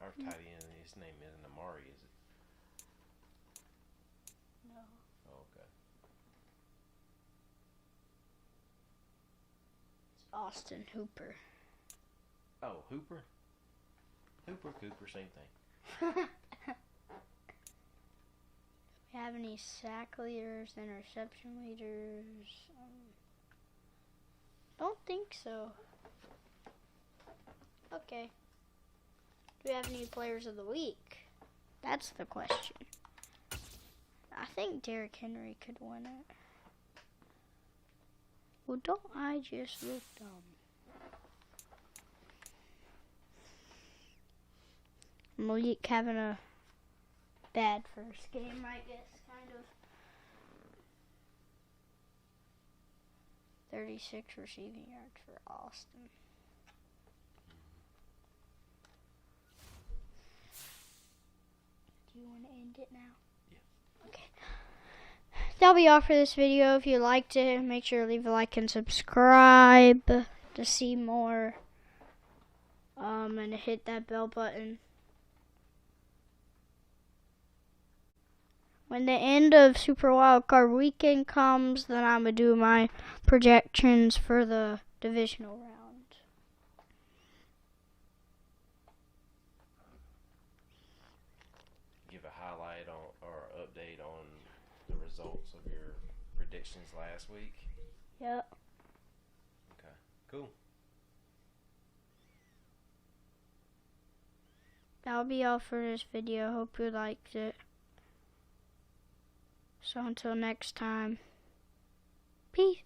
Our tight end, his name isn't Amari, is it? No. Oh, okay. It's Austin Hooper. Oh, Hooper? Hooper, Cooper, same thing. We have any sack leaders, interception leaders? Don't think so. Okay. Do we have any players of the week? That's the question. I think Derrick Henry could win it. Well, don't I just look dumb? Malik having a bad first game, I guess, kind of. 36 receiving yards for Austin. Do you want to end it now? Yeah. Okay. That'll be all for this video. If you liked it, make sure to leave a like and subscribe to see more. And hit that bell button. When the end of Super Wildcard Weekend comes, then I'm going to do my projections for the divisional round. Give a highlight on or update on the results of your predictions last week. Yep. Okay, cool. That'll be all for this video. Hope you liked it. So until next time, peace.